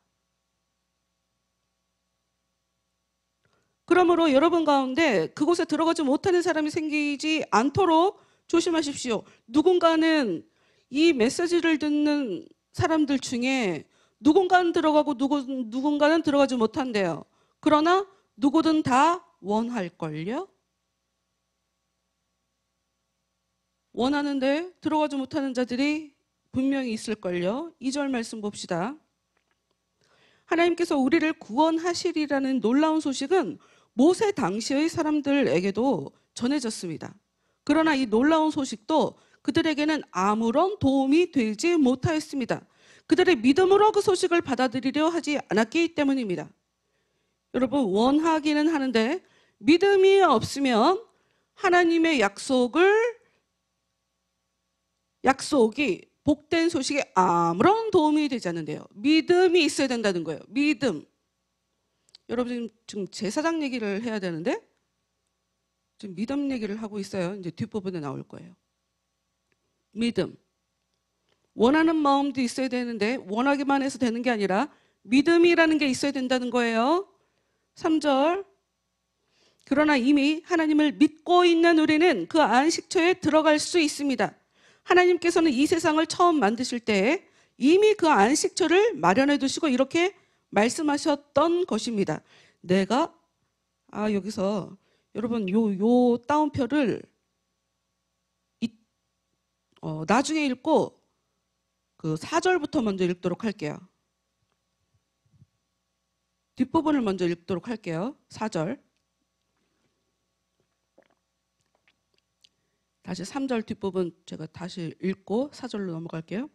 그러므로 여러분 가운데 그곳에 들어가지 못하는 사람이 생기지 않도록 조심하십시오. 누군가는 이 메시지를 듣는 사람들 중에 누군가는 들어가고 누군가는 들어가지 못한대요. 그러나 누구든 다 원할걸요? 원하는데 들어가지 못하는 자들이 분명히 있을걸요. 2절 말씀 봅시다. 하나님께서 우리를 구원하시리라는 놀라운 소식은 모세 당시의 사람들에게도 전해졌습니다. 그러나 이 놀라운 소식도 그들에게는 아무런 도움이 되지 못하였습니다. 그들의 믿음으로 그 소식을 받아들이려 하지 않았기 때문입니다. 여러분, 원하기는 하는데 믿음이 없으면 하나님의 약속이 복된 소식에 아무런 도움이 되지 않는데요. 믿음이 있어야 된다는 거예요. 믿음. 여러분 지금 제사장 얘기를 해야 되는데 지금 믿음 얘기를 하고 있어요. 이제 뒷부분에 나올 거예요. 믿음. 원하는 마음도 있어야 되는데 원하기만 해서 되는 게 아니라 믿음이라는 게 있어야 된다는 거예요. 3절. 그러나 이미 하나님을 믿고 있는 우리는 그 안식처에 들어갈 수 있습니다. 하나님께서는 이 세상을 처음 만드실 때 이미 그 안식처를 마련해 두시고 이렇게 말씀하셨던 것입니다. 내가 여기서 여러분 요 따옴표를 나중에 읽고 그 4절부터 먼저 읽도록 할게요. 뒷부분을 먼저 읽도록 할게요. 4절. 다시 3절 뒷부분 제가 다시 읽고 4절로 넘어갈게요.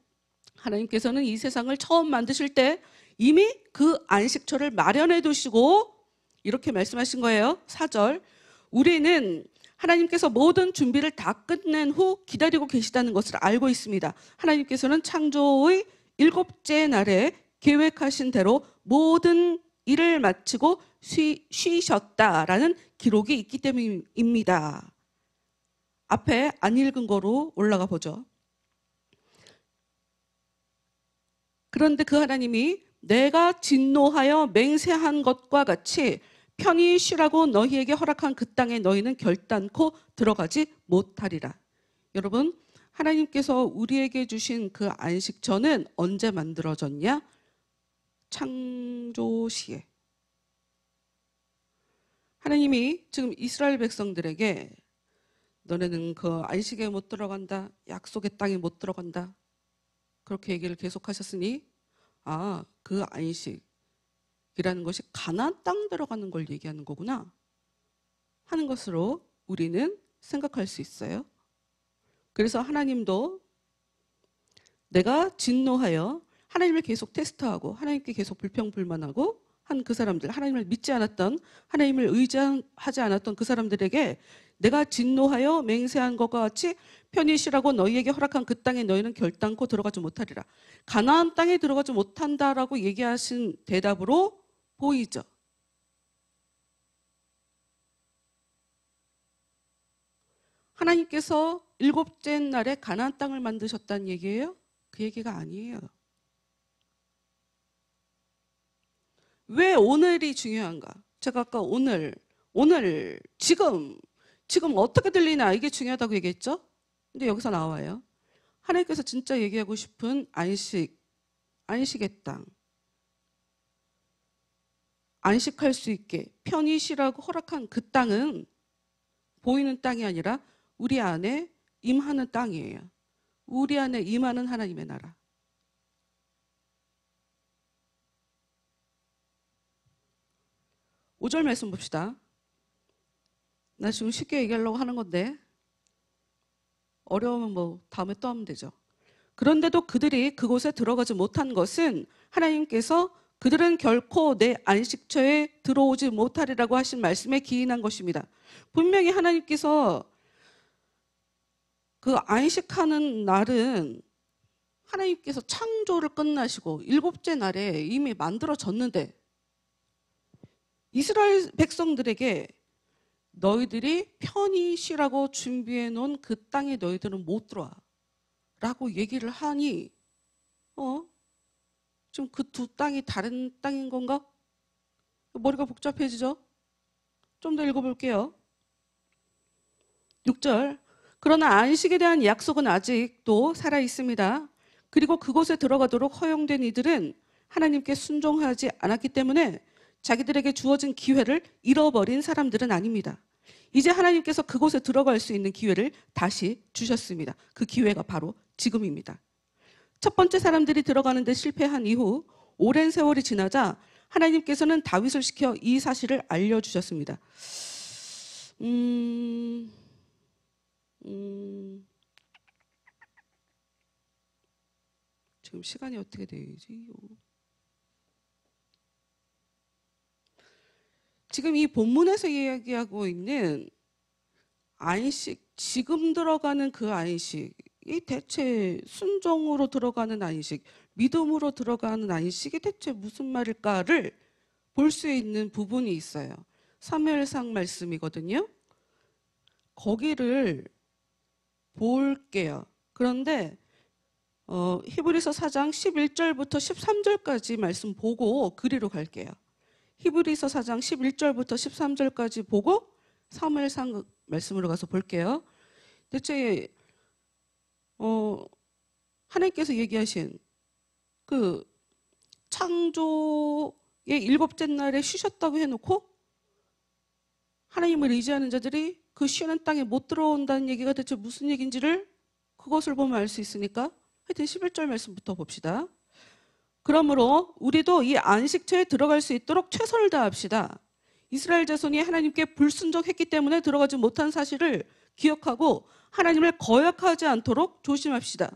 하나님께서는 이 세상을 처음 만드실 때 이미 그 안식처를 마련해 두시고 이렇게 말씀하신 거예요. 4절. 우리는 하나님께서 모든 준비를 다 끝낸 후 기다리고 계시다는 것을 알고 있습니다. 하나님께서는 창조의 7째 날에 계획하신 대로 모든 일을 마치고 쉬셨다라는 기록이 있기 때문입니다. 앞에 안 읽은 거로 올라가 보죠. 그런데 그 하나님이 내가 진노하여 맹세한 것과 같이 편히 쉬라고 너희에게 허락한 그 땅에 너희는 결단코 들어가지 못하리라. 여러분, 하나님께서 우리에게 주신 그 안식처는 언제 만들어졌냐? 창조시에. 하나님이 지금 이스라엘 백성들에게 너네는 그 안식에 못 들어간다. 약속의 땅에 못 들어간다. 그렇게 얘기를 계속하셨으니 그 안식이라는 것이 가나안 땅 들어가는 걸 얘기하는 거구나 하는 것으로 우리는 생각할 수 있어요. 그래서 하나님도 내가 진노하여 하나님을 계속 테스트하고 하나님께 계속 불평불만하고 한 그 사람들, 하나님을 믿지 않았던, 하나님을 의지하지 않았던 그 사람들에게 내가 진노하여 맹세한 것과 같이 편히 쉬라고 너희에게 허락한 그 땅에 너희는 결단코 들어가지 못하리라. 가나안 땅에 들어가지 못한다라고 얘기하신 대답으로 보이죠. 하나님께서 7째 날에 가나안 땅을 만드셨다는 얘기예요? 그 얘기가 아니에요. 왜 오늘이 중요한가? 제가 아까 오늘 지금 어떻게 들리나 이게 중요하다고 얘기했죠? 근데 여기서 나와요. 하나님께서 진짜 얘기하고 싶은 안식의 땅. 안식할 수 있게 편히 쉬라고 허락한 그 땅은 보이는 땅이 아니라 우리 안에 임하는 땅이에요. 우리 안에 임하는 하나님의 나라. 오 절 말씀 봅시다. 나 지금 쉽게 얘기하려고 하는 건데 어려우면 다음에 또 하면 되죠. 그런데도 그들이 그곳에 들어가지 못한 것은 하나님께서 그들은 결코 내 안식처에 들어오지 못하리라고 하신 말씀에 기인한 것입니다. 분명히 하나님께서 그 안식하는 날은 하나님께서 창조를 끝나시고 7째 날에 이미 만들어졌는데 이스라엘 백성들에게 너희들이 편히 쉬라고 준비해 놓은 그 땅에 너희들은 못 들어와 라고 얘기를 하니 지금 그 두 땅이 다른 땅인 건가? 머리가 복잡해지죠? 좀 더 읽어볼게요. 6절. 그러나 안식에 대한 약속은 아직도 살아 있습니다. 그리고 그곳에 들어가도록 허용된 이들은 하나님께 순종하지 않았기 때문에 자기들에게 주어진 기회를 잃어버린 사람들은 아닙니다. 이제 하나님께서 그곳에 들어갈 수 있는 기회를 다시 주셨습니다. 그 기회가 바로 지금입니다. 첫 번째 사람들이 들어가는데 실패한 이후 오랜 세월이 지나자 하나님께서는 다윗을 시켜 이 사실을 알려주셨습니다. 지금 시간이 어떻게 되지? 지금 이 본문에서 이야기하고 있는 안식, 지금 들어가는 그 안식이 대체 순종으로 들어가는 안식, 믿음으로 들어가는 안식이 대체 무슨 말일까를 볼 수 있는 부분이 있어요. 사무엘상 말씀이거든요. 거기를 볼게요. 그런데 히브리서 4장 11절부터 13절까지 말씀 보고 그리로 갈게요. 히브리서 4장 11절부터 13절까지 보고 사무엘상 말씀으로 가서 볼게요. 대체 하나님께서 얘기하신 그 창조의 일곱째 날에 쉬셨다고 해놓고 하나님을 의지하는 자들이 그 쉬는 땅에 못 들어온다는 얘기가 대체 무슨 얘기인지를 그것을 보면 알 수 있으니까 하여튼 11절 말씀부터 봅시다. 그러므로 우리도 이 안식처에 들어갈 수 있도록 최선을 다합시다. 이스라엘 자손이 하나님께 불순종했기 때문에 들어가지 못한 사실을 기억하고 하나님을 거역하지 않도록 조심합시다.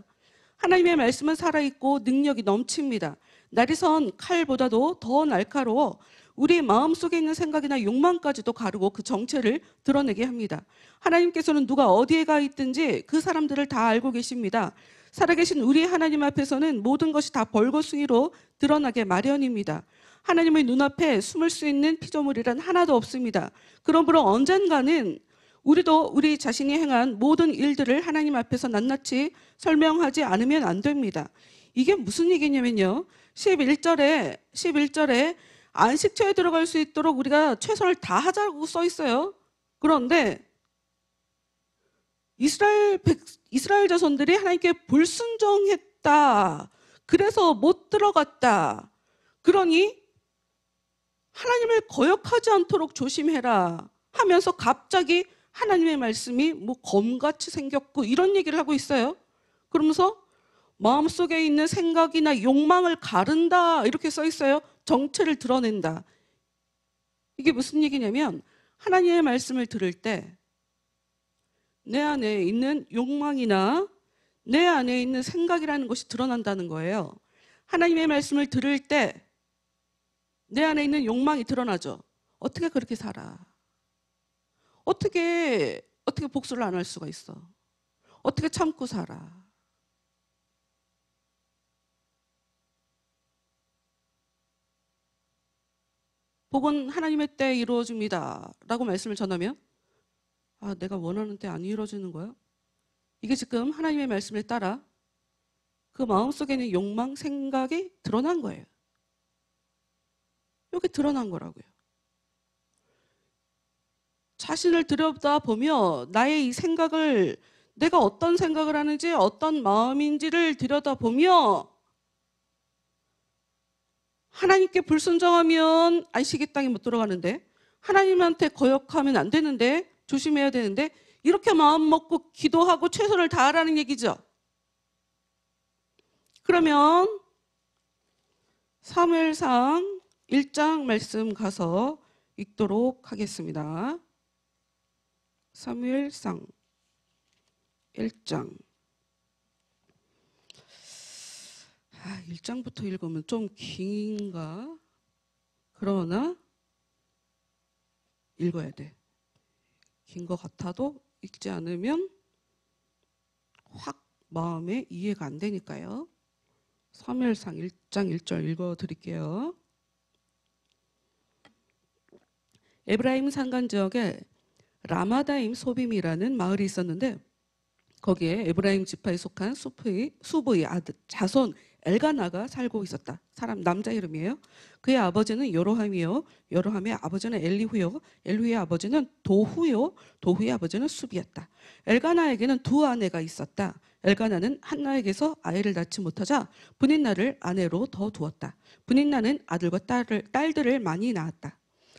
하나님의 말씀은 살아있고 능력이 넘칩니다. 날이 선 칼보다도 더 날카로워 우리 마음속에 있는 생각이나 욕망까지도 가르고 그 정체를 드러내게 합니다. 하나님께서는 누가 어디에 가 있든지 그 사람들을 다 알고 계십니다. 살아계신 우리 하나님 앞에서는 모든 것이 다 벌거숭이로 드러나게 마련입니다. 하나님의 눈앞에 숨을 수 있는 피조물이란 하나도 없습니다. 그러므로 언젠가는 우리도 우리 자신이 행한 모든 일들을 하나님 앞에서 낱낱이 설명하지 않으면 안 됩니다. 이게 무슨 얘기냐면요. 11절에 안식처에 들어갈 수 있도록 우리가 최선을 다하자고 써 있어요. 그런데 이스라엘 자손들이 하나님께 불순종했다. 그래서 못 들어갔다. 그러니 하나님을 거역하지 않도록 조심해라 하면서 갑자기 하나님의 말씀이 뭐 검같이 생겼고 이런 얘기를 하고 있어요. 그러면서 마음속에 있는 생각이나 욕망을 가른다 이렇게 써 있어요. 정체를 드러낸다. 이게 무슨 얘기냐면 하나님의 말씀을 들을 때 내 안에 있는 욕망이나 내 안에 있는 생각이라는 것이 드러난다는 거예요. 하나님의 말씀을 들을 때 내 안에 있는 욕망이 드러나죠. 어떻게 그렇게 살아? 어떻게 복수를 안 할 수가 있어? 어떻게 참고 살아? 복은 하나님의 때에 이루어집니다 라고 말씀을 전하면 내가 원하는 때 안 이루어지는 거야? 이게 지금 하나님의 말씀을 따라 그 마음속에 있는 욕망, 생각이 드러난 거예요. 이렇게 드러난 거라고요. 자신을 들여다보며 나의 이 생각을 내가 어떤 생각을 하는지 어떤 마음인지를 들여다보며 하나님께 불순종하면 안식의 땅에 못 들어가는데 하나님한테 거역하면 안 되는데 조심해야 되는데 이렇게 마음 먹고 기도하고 최선을 다하라는 얘기죠. 그러면 사무엘상 1장 말씀 가서 읽도록 하겠습니다. 사무엘상 1장 1장부터 읽으면 좀 긴가? 그러나 읽어야 돼. 긴 것 같아도 읽지 않으면 확 마음에 이해가 안 되니까요. 사무엘상 1장 1절 읽어드릴게요. 에브라임 산간 지역에 라마다임 소빔이라는 마을이 있었는데 거기에 에브라임 지파에 속한 수부의 아들 자손 엘가나가 살고 있었다. 사람 남자 이름이에요. 그의 아버지는 요로함이요, 요로함의 아버지는 엘리후요, 엘리후의 아버지는 도후요, 도후의 아버지는 수비였다. 엘가나에게는 두 아내가 있었다. 엘가나는 한나에게서 아이를 낳지 못하자 브닌나를 아내로 더 두었다. 브닌나는 아들과 딸들을 많이 낳았다.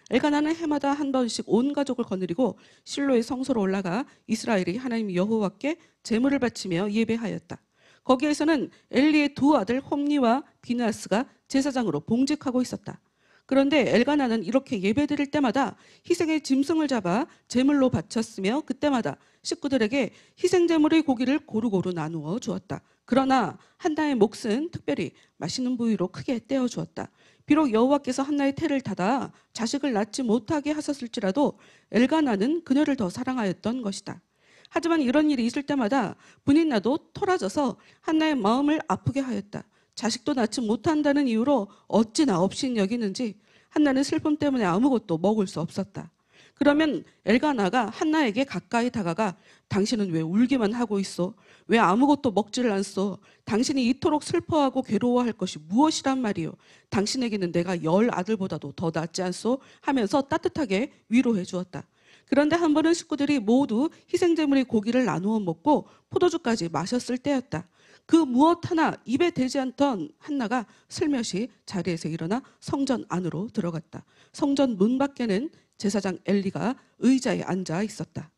엘가나는 해마다 한 번씩 온 가족을 거느리고 실로의 성소로 올라가 이스라엘이 하나님 여호와께 제물을 바치며 예배하였다. 거기에서는 엘리의 두 아들 홈니와 비느하스가 제사장으로 봉직하고 있었다. 그런데 엘가나는 이렇게 예배드릴 때마다 희생의 짐승을 잡아 제물로 바쳤으며 그때마다 식구들에게 희생 제물의 고기를 고루고루 나누어 주었다. 그러나 한나의 몫은 특별히 맛있는 부위로 크게 떼어 주었다. 비록 여호와께서 한나의 태를 닫아 자식을 낳지 못하게 하셨을지라도 엘가나는 그녀를 더 사랑하였던 것이다. 하지만 이런 일이 있을 때마다 분인나도 토라져서 한나의 마음을 아프게 하였다. 자식도 낳지 못한다는 이유로 어찌나 업신 여기는지 한나는 슬픔 때문에 아무것도 먹을 수 없었다. 그러면 엘가나가 한나에게 가까이 다가가 당신은 왜 울기만 하고 있어? 왜 아무것도 먹지를 않소? 당신이 이토록 슬퍼하고 괴로워할 것이 무엇이란 말이요? 당신에게는 내가 10 아들보다도 더 낫지 않소? 하면서 따뜻하게 위로해 주었다. 그런데 한 번은 식구들이 모두 희생제물의 고기를 나누어 먹고 포도주까지 마셨을 때였다. 그 무엇 하나 입에 대지 않던 한나가 슬며시 자리에서 일어나 성전 안으로 들어갔다. 성전 문 밖에는 제사장 엘리가 의자에 앉아 있었다.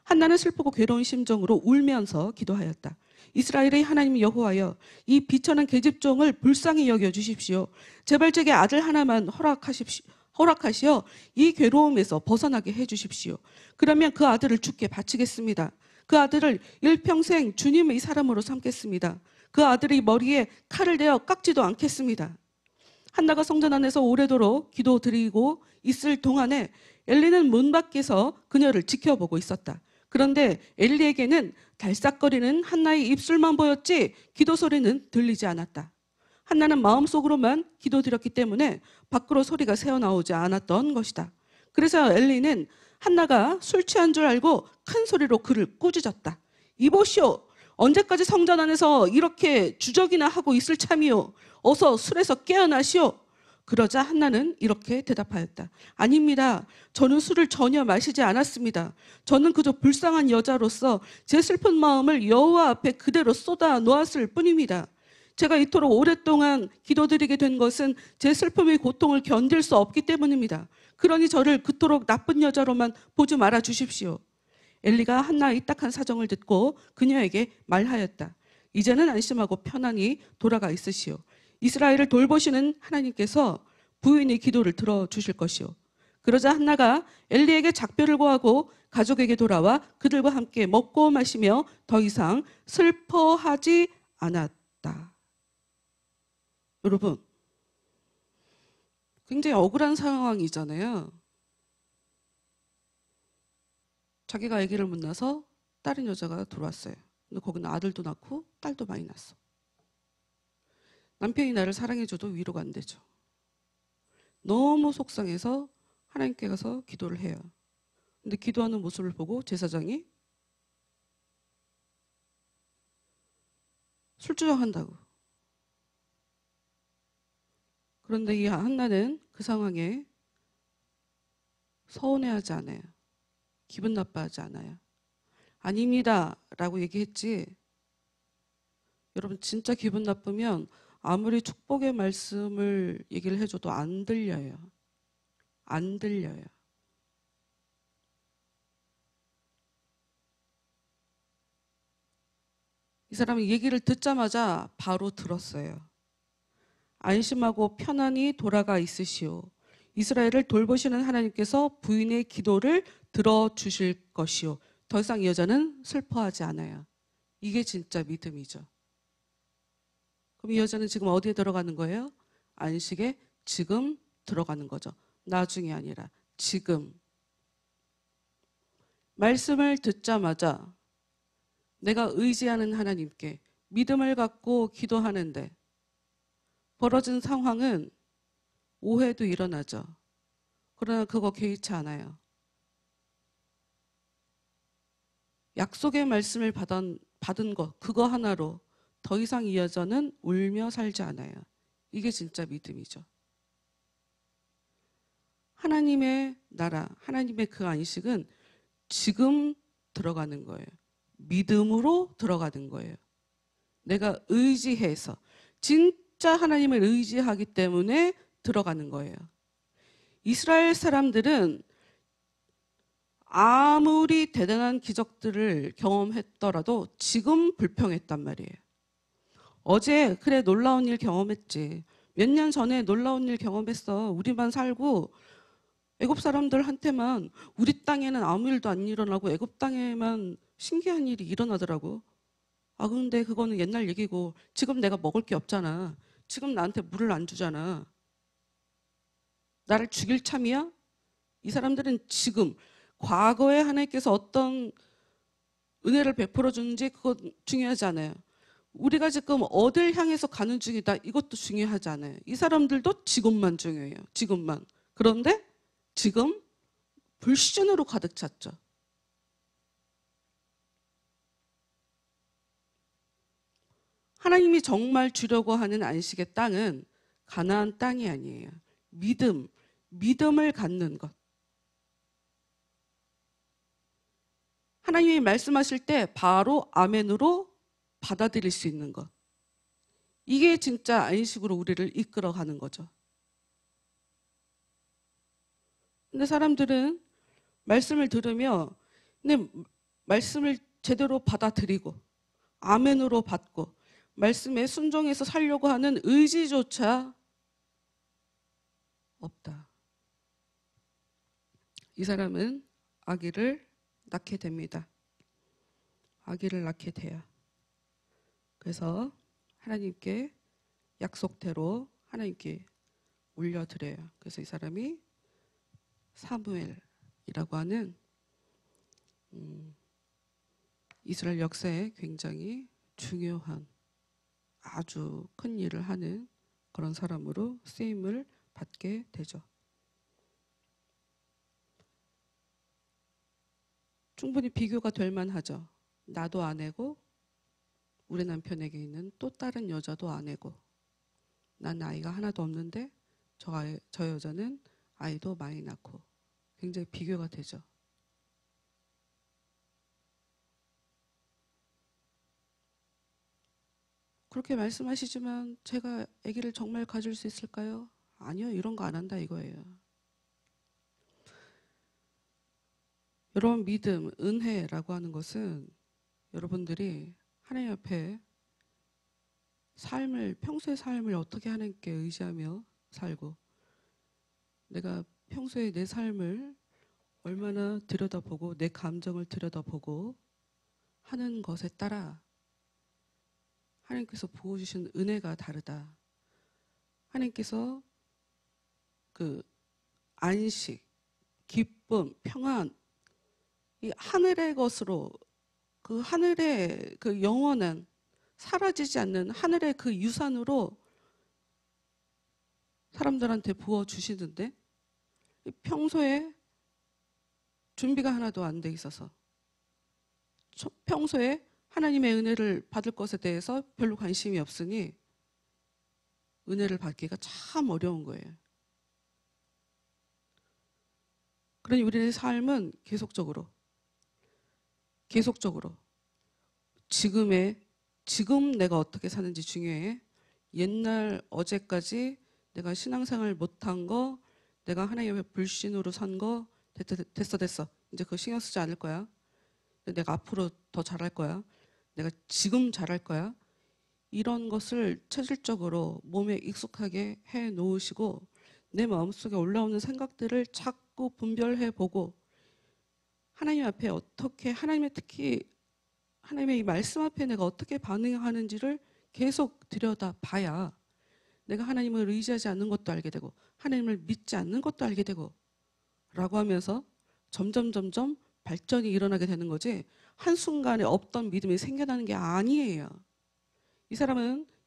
한나는 슬프고 괴로운 심정으로 울면서 기도하였다. 이스라엘의 하나님 여호와여, 이 비천한 계집종을 불쌍히 여겨 주십시오. 제발 제게 아들 하나만 허락하시어 이 괴로움에서 벗어나게 해 주십시오. 그러면 그 아들을 주께 바치겠습니다. 그 아들을 일평생 주님의 사람으로 삼겠습니다. 그 아들의 머리에 칼을 대어 깎지도 않겠습니다. 한나가 성전 안에서 오래도록 기도드리고 있을 동안에 엘리는 문 밖에서 그녀를 지켜보고 있었다. 그런데 엘리에게는 달싹거리는 한나의 입술만 보였지 기도 소리는 들리지 않았다. 한나는 마음속으로만 기도드렸기 때문에 밖으로 소리가 새어나오지 않았던 것이다. 그래서 엘리는 한나가 술 취한 줄 알고 큰 소리로 그를 꾸짖었다. 이보시오, 언제까지 성전 안에서 이렇게 주적이나 하고 있을 참이요? 어서 술에서 깨어나시오. 그러자 한나는 이렇게 대답하였다. 아닙니다. 저는 술을 전혀 마시지 않았습니다. 저는 그저 불쌍한 여자로서 제 슬픈 마음을 여호와 앞에 그대로 쏟아 놓았을 뿐입니다. 제가 이토록 오랫동안 기도드리게 된 것은 제 슬픔의 고통을 견딜 수 없기 때문입니다. 그러니 저를 그토록 나쁜 여자로만 보지 말아 주십시오. 엘리가 한나의 딱한 사정을 듣고 그녀에게 말하였다. 이제는 안심하고 편안히 돌아가 있으시오. 이스라엘을 돌보시는 하나님께서 부인의 기도를 들어주실 것이오. 그러자 한나가 엘리에게 작별을 고하고 가족에게 돌아와 그들과 함께 먹고 마시며 더 이상 슬퍼하지 않았다. 여러분, 굉장히 억울한 상황이잖아요. 자기가 아기를 못 낳아서 다른 여자가 들어왔어요. 근데 거기는 아들도 낳고 딸도 많이 낳았어. 남편이 나를 사랑해줘도 위로가 안 되죠. 너무 속상해서 하나님께 가서 기도를 해요. 근데 기도하는 모습을 보고 제사장이 술주정한다고. 그런데 이 한나는 그 상황에 서운해하지 않아요. 기분 나빠하지 않아요. 아닙니다 라고 얘기했지. 여러분, 진짜 기분 나쁘면 아무리 축복의 말씀을 얘기를 해줘도 안 들려요. 안 들려요. 이 사람은 얘기를 듣자마자 바로 들었어요. 안심하고 편안히 돌아가 있으시오. 이스라엘을 돌보시는 하나님께서 부인의 기도를 들어주실 것이오. 더 이상 이 여자는 슬퍼하지 않아요. 이게 진짜 믿음이죠. 그럼 이 여자는 지금 어디에 들어가는 거예요? 안식에 지금 들어가는 거죠. 나중이 아니라 지금. 말씀을 듣자마자 내가 의지하는 하나님께 믿음을 갖고 기도하는데 벌어진 상황은 오해도 일어나죠. 그러나 그거 개의치 않아요. 약속의 말씀을 받은 것, 그거 하나로 더 이상 이 여자는 울며 살지 않아요. 이게 진짜 믿음이죠. 하나님의 나라, 하나님의 그 안식은 지금 들어가는 거예요. 믿음으로 들어가는 거예요. 내가 의지해서, 진짜 하나님을 의지하기 때문에 들어가는 거예요. 이스라엘 사람들은 아무리 대단한 기적들을 경험했더라도 지금 불평했단 말이에요. 어제 그래 놀라운 일 경험했지. 몇 년 전에 놀라운 일 경험했어. 우리만 살고 애굽 사람들한테만 우리 땅에는 아무 일도 안 일어나고 애굽 땅에만 신기한 일이 일어나더라고. 아 근데 그거는 옛날 얘기고 지금 내가 먹을 게 없잖아. 지금 나한테 물을 안 주잖아. 나를 죽일 참이야? 이 사람들은 지금 과거에 하나님께서 어떤 은혜를 베풀어 주는지 그거 중요하지 않아요. 우리가 지금 어딜 향해서 가는 중이다. 이것도 중요하지 않아요. 이 사람들도 지금만 중요해요. 지금만. 그런데 지금 불신으로 가득 찼죠. 하나님이 정말 주려고 하는 안식의 땅은 가나안 땅이 아니에요. 믿음을 갖는 것. 하나님이 말씀하실 때 바로 아멘으로 받아들일 수 있는 것. 이게 진짜 안식으로 우리를 이끌어가는 거죠. 근데 사람들은 말씀을 들으며 근데 말씀을 제대로 받아들이고 아멘으로 받고 말씀에 순종해서 살려고 하는 의지조차 없다. 이 사람은 아기를 낳게 됩니다. 아기를 낳게 돼요. 그래서 하나님께 약속대로 하나님께 올려드려요. 그래서 이 사람이 사무엘이라고 하는 이스라엘 역사에 굉장히 중요한 아주 큰 일을 하는 그런 사람으로 쓰임을 받게 되죠. 충분히 비교가 될 만하죠. 나도 아내고 우리 남편에게 있는 또 다른 여자도 아내고 난 아이가 하나도 없는데 저 여자는 아이도 많이 낳고 굉장히 비교가 되죠. 그렇게 말씀하시지만 제가 아기를 정말 가질 수 있을까요? 아니요. 이런 거 안 한다 이거예요. 여러분 믿음, 은혜라고 하는 것은 여러분들이 하나님 앞에 평소의 삶을 어떻게 하나님께 의지하며 살고 내가 평소에 내 삶을 얼마나 들여다보고 내 감정을 들여다보고 하는 것에 따라 하나님께서 부어주신 은혜가 다르다. 하나님께서 그 안식, 기쁨, 평안 이 하늘의 것으로 그 하늘의 그 영원한 사라지지 않는 하늘의 그 유산으로 사람들한테 부어주시는데 평소에 준비가 하나도 안 돼 있어서 평소에 하나님의 은혜를 받을 것에 대해서 별로 관심이 없으니 은혜를 받기가 참 어려운 거예요. 그러니 우리의 삶은 계속적으로 지금 내가 어떻게 사는지 중요해. 옛날 어제까지 내가 신앙생활 못한 거 내가 하나님의 불신으로 산 거 됐어. 이제 그거 신경 쓰지 않을 거야. 내가 앞으로 더 잘할 거야. 내가 지금 잘할 거야. 이런 것을 체질적으로 몸에 익숙하게 해 놓으시고 내 마음속에 올라오는 생각들을 자꾸 분별해 보고 하나님 앞에 어떻게 특히 하나님의 이 말씀 앞에 내가 어떻게 반응하는지를 계속 들여다봐야 내가 하나님을 의지하지 않는 것도 알게 되고 하나님을 믿지 않는 것도 알게 되고 라고 하면서 점점 발전이 일어나게 되는 거지 한순간에 없던 믿음이 생겨나는 게 아니에요.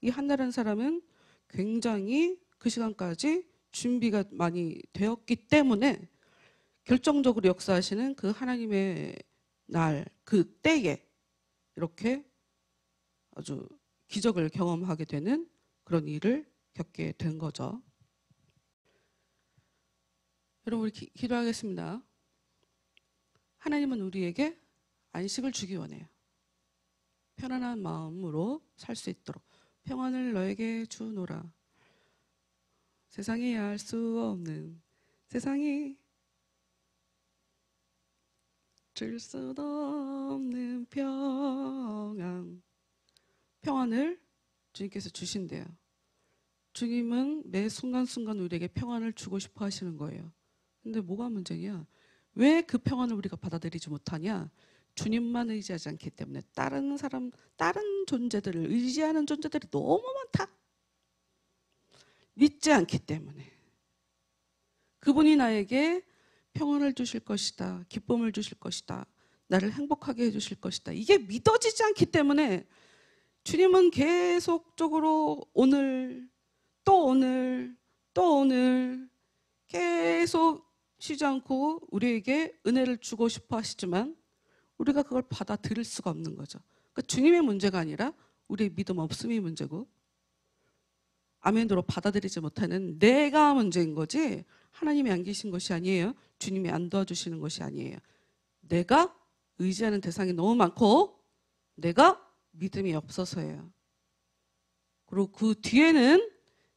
이 한나라는 사람은 굉장히 그 시간까지 준비가 많이 되었기 때문에 결정적으로 역사하시는 그 하나님의 날, 그 때에 이렇게 아주 기적을 경험하게 되는 그런 일을 겪게 된 거죠. 여러분 우리 기도하겠습니다. 하나님은 우리에게 안식을 주기 원해요. 편안한 마음으로 살 수 있도록 평안을 너에게 주노라. 세상에 알 수 없는 세상이 줄 수도 없는 평안을 주님께서 주신대요. 주님은 매 순간순간 우리에게 평안을 주고 싶어 하시는 거예요. 근데 뭐가 문제냐? 왜 그 평안을 우리가 받아들이지 못하냐? 주님만 의지하지 않기 때문에 다른 존재들을 의지하는 존재들이 너무 많다. 믿지 않기 때문에. 그분이 나에게 평안을 주실 것이다. 기쁨을 주실 것이다. 나를 행복하게 해주실 것이다. 이게 믿어지지 않기 때문에 주님은 계속적으로 오늘 계속 쉬지 않고 우리에게 은혜를 주고 싶어 하시지만 우리가 그걸 받아들일 수가 없는 거죠. 그러니까 주님의 문제가 아니라 우리의 믿음 없음이 문제고 아멘으로 받아들이지 못하는 내가 문제인 거지 하나님이 안 계신 것이 아니에요. 주님이 안 도와주시는 것이 아니에요. 내가 의지하는 대상이 너무 많고 내가 믿음이 없어서예요. 그리고 그 뒤에는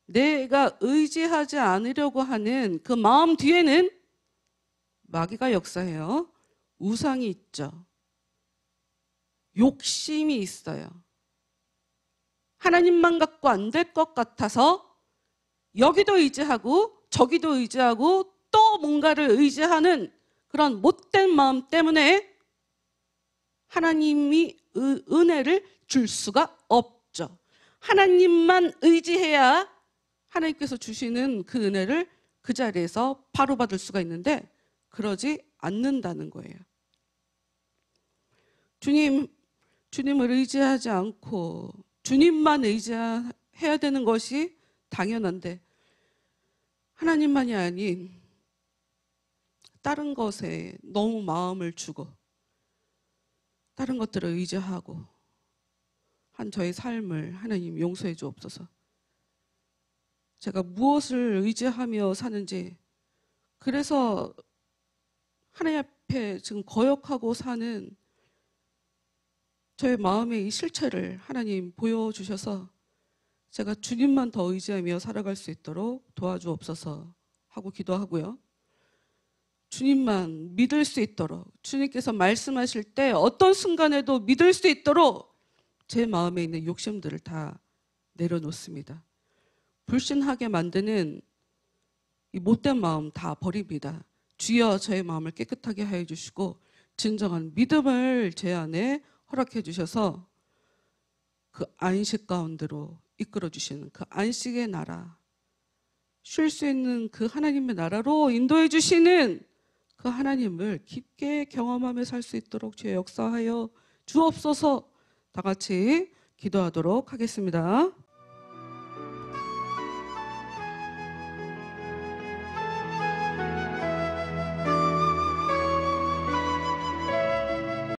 내가 의지하지 않으려고 하는 그 마음 뒤에는 마귀가 역사해요. 우상이 있죠. 욕심이 있어요. 하나님만 갖고 안 될 것 같아서 여기도 의지하고 저기도 의지하고 또 뭔가를 의지하는 그런 못된 마음 때문에 하나님이 은혜를 줄 수가 없죠. 하나님만 의지해야 하나님께서 주시는 그 은혜를 그 자리에서 바로 받을 수가 있는데 그러지 않는다는 거예요. 주님을 의지하지 않고 주님만 의지해야 되는 것이 당연한데 하나님만이 아닌 다른 것에 너무 마음을 주고 다른 것들을 의지하고 한 저의 삶을 하나님 용서해 주옵소서. 제가 무엇을 의지하며 사는지 그래서 하나님 앞에 지금 거역하고 사는 저의 마음의 이 실체를 하나님 보여주셔서 제가 주님만 더 의지하며 살아갈 수 있도록 도와주옵소서 하고 기도하고요. 주님만 믿을 수 있도록 주님께서 말씀하실 때 어떤 순간에도 믿을 수 있도록 제 마음에 있는 욕심들을 다 내려놓습니다. 불신하게 만드는 이 못된 마음 다 버립니다. 주여 저의 마음을 깨끗하게 하여 주시고 진정한 믿음을 제 안에 허락해 주셔서 그 안식 가운데로 이끌어 주시는 그 안식의 나라, 쉴 수 있는 그 하나님의 나라로 인도해 주시는 그 하나님을 깊게 경험하며 살 수 있도록 주의 역사하여 주옵소서. 다 같이 기도하도록 하겠습니다.